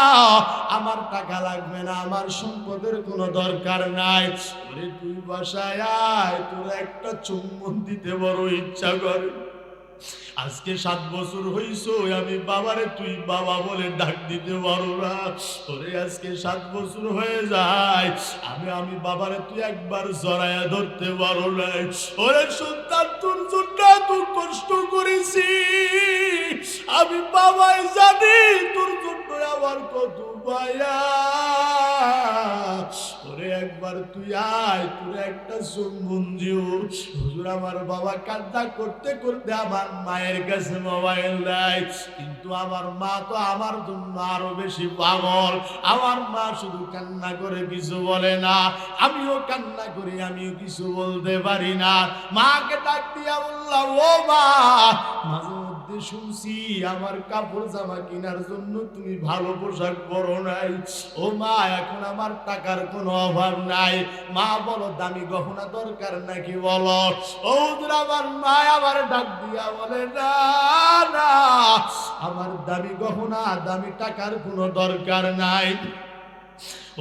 আমার টাকা লাগবে না, আমার সম্পদের কোনো দরকার নাই। ওরে তুই বাসায় আয়, তোর একটা চুম্বন দিতে বড় ইচ্ছা করে। আজকে 7 বছর হইছো, আমি বাবারে তুই বাবা বলে ডাক দিতে পারো না। ওরে আজকে 7 বছর হয়ে যায়, আমি বাবারে তুই একবার জড়ায়া ধরতে পারো না। ওরে সন্তান, তোর জন্য এত কষ্ট করেছি, আমি বাবাই জানি তোর জন্য আমার কত মায়া। ওরে একবার তুই আয়, তোর একটা চুম্বন দিও। হুজুর আমার বাবা কান্না করতে করতে আমার মায়ের কাছে মোবাইল দেয়, কিন্তু আমার মা তো আমার জন্য আরো বেশি পাগল। আমার মা শুধু কান্না করে, কিছু বলে না। আমিও কান্না করি, আমিও কিছু বলতে পারি না। মাকে ডাক দিয়া বললাম, ও মা, মাঝে মধ্যে শুনছি আমার কাপড় জামা কেনার জন্য তুমি ভালো পোশাক পরো নাই। ও মা, এখন আমার টাকার কোনো অভাব নাই। মা বলো দামি গহনা দরকার নাকি বলো। ও আমার মা আমার ডাক দিয়া বলে না না, আমার দামি গহনা দামি টাকার কোনো দরকার নাই।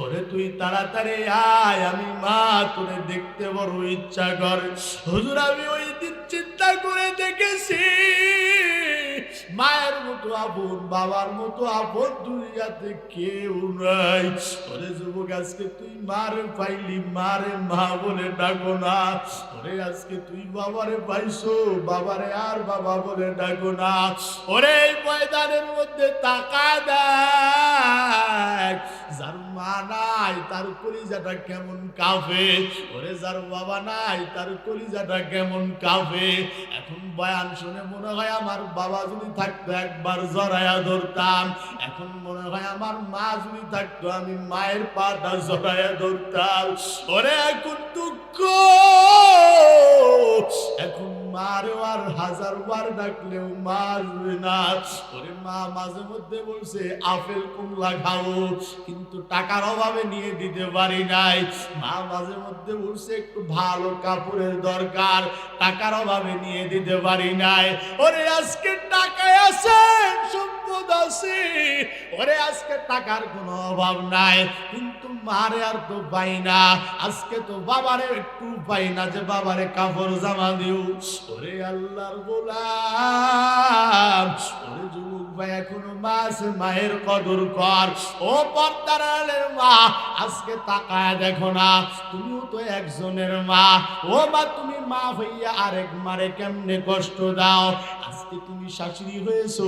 ওরে তুই তাড়াতাড়ি আয়, আমি মা তোরে দেখতে বড় ইচ্ছা করে। হুজুর আমি ওই দিন চিন্তা করে দেখেছি, মায়ের মতো আপন বাবার মতো আপন দুনিয়াতে কেউ নাই। ওরে যুবক, আজকে তুই মারে পাইলি, মারে মা বলে ডাকো না। ওরে আজকে তুই বাবারে পাইছো, বাবারে আর বাবা বলে ডাকো না। ওরে এই ময়দানের মধ্যে তাকা দেখ, যার মা নাই তার কলিজাটা কেমন কাঁপে। ওরে যার বাবা নাই তার কলিজাটা কেমন কাঁপে। এখন বয়ান শুনে মনে হয় আমার বাবা যদি থাকতো একবার জড়ায়া ধরতাম। এখন মনে হয় আমার মা যদি থাকতো আমি মায়ের পাটা জড়ায়া ধরতাম। ওরে এখন দুঃখ, এখন মারেও আর হাজারবার ডাকলেও মা আসবে না। ওরে মা মাঝে মধ্যে বলছে আপেল কমলা খাবো, কিন্তু টাকার অভাবে নিয়ে দিতে পারি নাই। মা মাঝে মধ্যে বলছে একটু ভালো কাপড়ের দরকার, টাকার অভাবে নিয়ে দিতে পারি নাই। ওরে আজকে টাকায় আছে, সম্পদ আছে, ওরে আজকে টাকার কোনো অভাব নাই, কিন্তু মারে আর তো পাই না। আজকে তো বাবারে একটু পাই না যে বাবারে কাপড় জামা দিও। ওরে আল্লাহর গোলাম, ওরে যুবক ভাই, এখনো মা আছে, মায়ের কদর কর। ও পর্দার আড়ালের মা, আজকে তাকায় দেখো না, তুমিও তো একজনের মা। ও মা, তুমি মা হইয়া আরেক মারে কেমনে কষ্ট দাও। আজকে তুমি শাশুড়ি হয়েছো,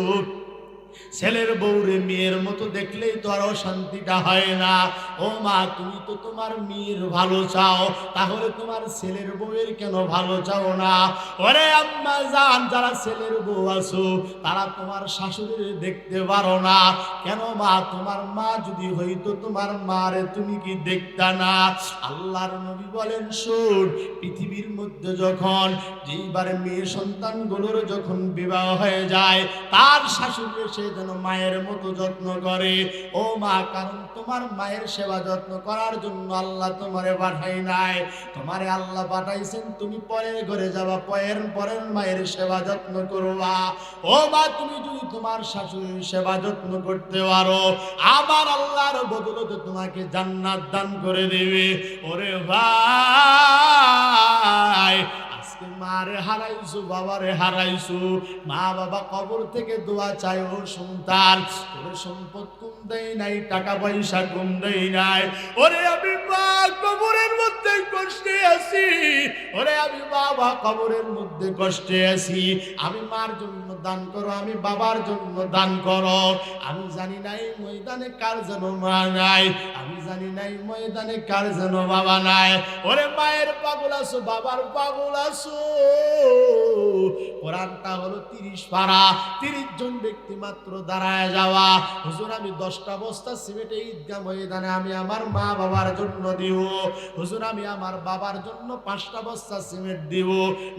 ছেলের বউরে মেয়ের মতো দেখলেই তো আর শান্তিটা হয় না। ও মা, তুমি তো তোমার মেয়ের ভালো চাও, তাহলে তোমার ছেলের বউয়ের কেন ভালো চাও না? ওরে আম্মা জান, যারা ছেলের বউ আছো তারা তোমার শাশুড়ির দেখতে পারো না কেন? মা, তোমার মা যদি হইতো তোমার মারে তুমি কি দেখতা না? আল্লাহর নবী বলেন, শোন, পৃথিবীর মধ্যে যখন যেইবারে মেয়ে সন্তানগুলোর যখন বিবাহ হয়ে যায়, তার শাশুড়ি সে যেন মায়ের মতো যত্ন করে। ও মা, কারণ তোমার মায়ের সেবা যত্ন করার জন্য আল্লাহ তোমারে পাঠাই নাই, তোমারে আল্লাহ পাঠাইছেন তুমি পরের ঘরে যাবা, পরের মায়ের সেবা যত্ন করবা। ও মা, তুমি যদি তোমার শাশুড়ির সেবা যত্ন করতে পারো, আমার আল্লাহর বদলতে তোমাকে জান্নাত দান করে দেবে। ওরে ভাই, মারে হারাইছো, বাবারে হারাইছো, মা বাবা কবর থেকে দোয়া চায়, ও সন্তান তোর সম্পদ কম দেয় নাই, টাকা পয়সা কম দেয় নাই। ওরে আমি মা কবরের মধ্যে কষ্টে আছি, ওরে আমি বাবা কবরের মধ্যে কষ্টে আছি। আমি মার জন্য দান করো, আমি বাবার জন্য দান করো। আমি জানি নাই ময়দানে কার যেন মা নাই, আমি জানি নাই ময়দানে কার যেন বাবা নাই। ওরে মায়ের পাগল আছো, বাবার পাগল আছো। কোরআনটা হলো 30 পারা, 30 জন ব্যক্তি মাত্র দাঁড়ায় যাওয়া। হুজুর আমি 10টা বস্তা সিমেন্ট ঈদগাহ ময়দানে আমি আমার মা বাবার জন্য দিব। হুজুর আমি আমার বাবার জন্য 5টা বস্তা সিমেন্ট দিব।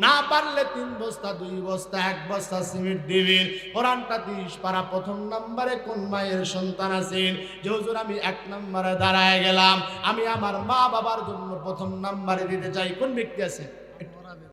না পারলে 3 বস্তা, 2 বস্তা, 1 বস্তা সিমেন্ট দিবেন। কোরআনটা 30 পারা। প্রথম নম্বরে কোন মায়ের সন্তান আছেন যে হুজুর আমি 1 নম্বরে দাঁড়ায় গেলাম, আমি আমার মা বাবার জন্য প্রথম নম্বরে দিতে চাই? কোন ব্যক্তি আছে?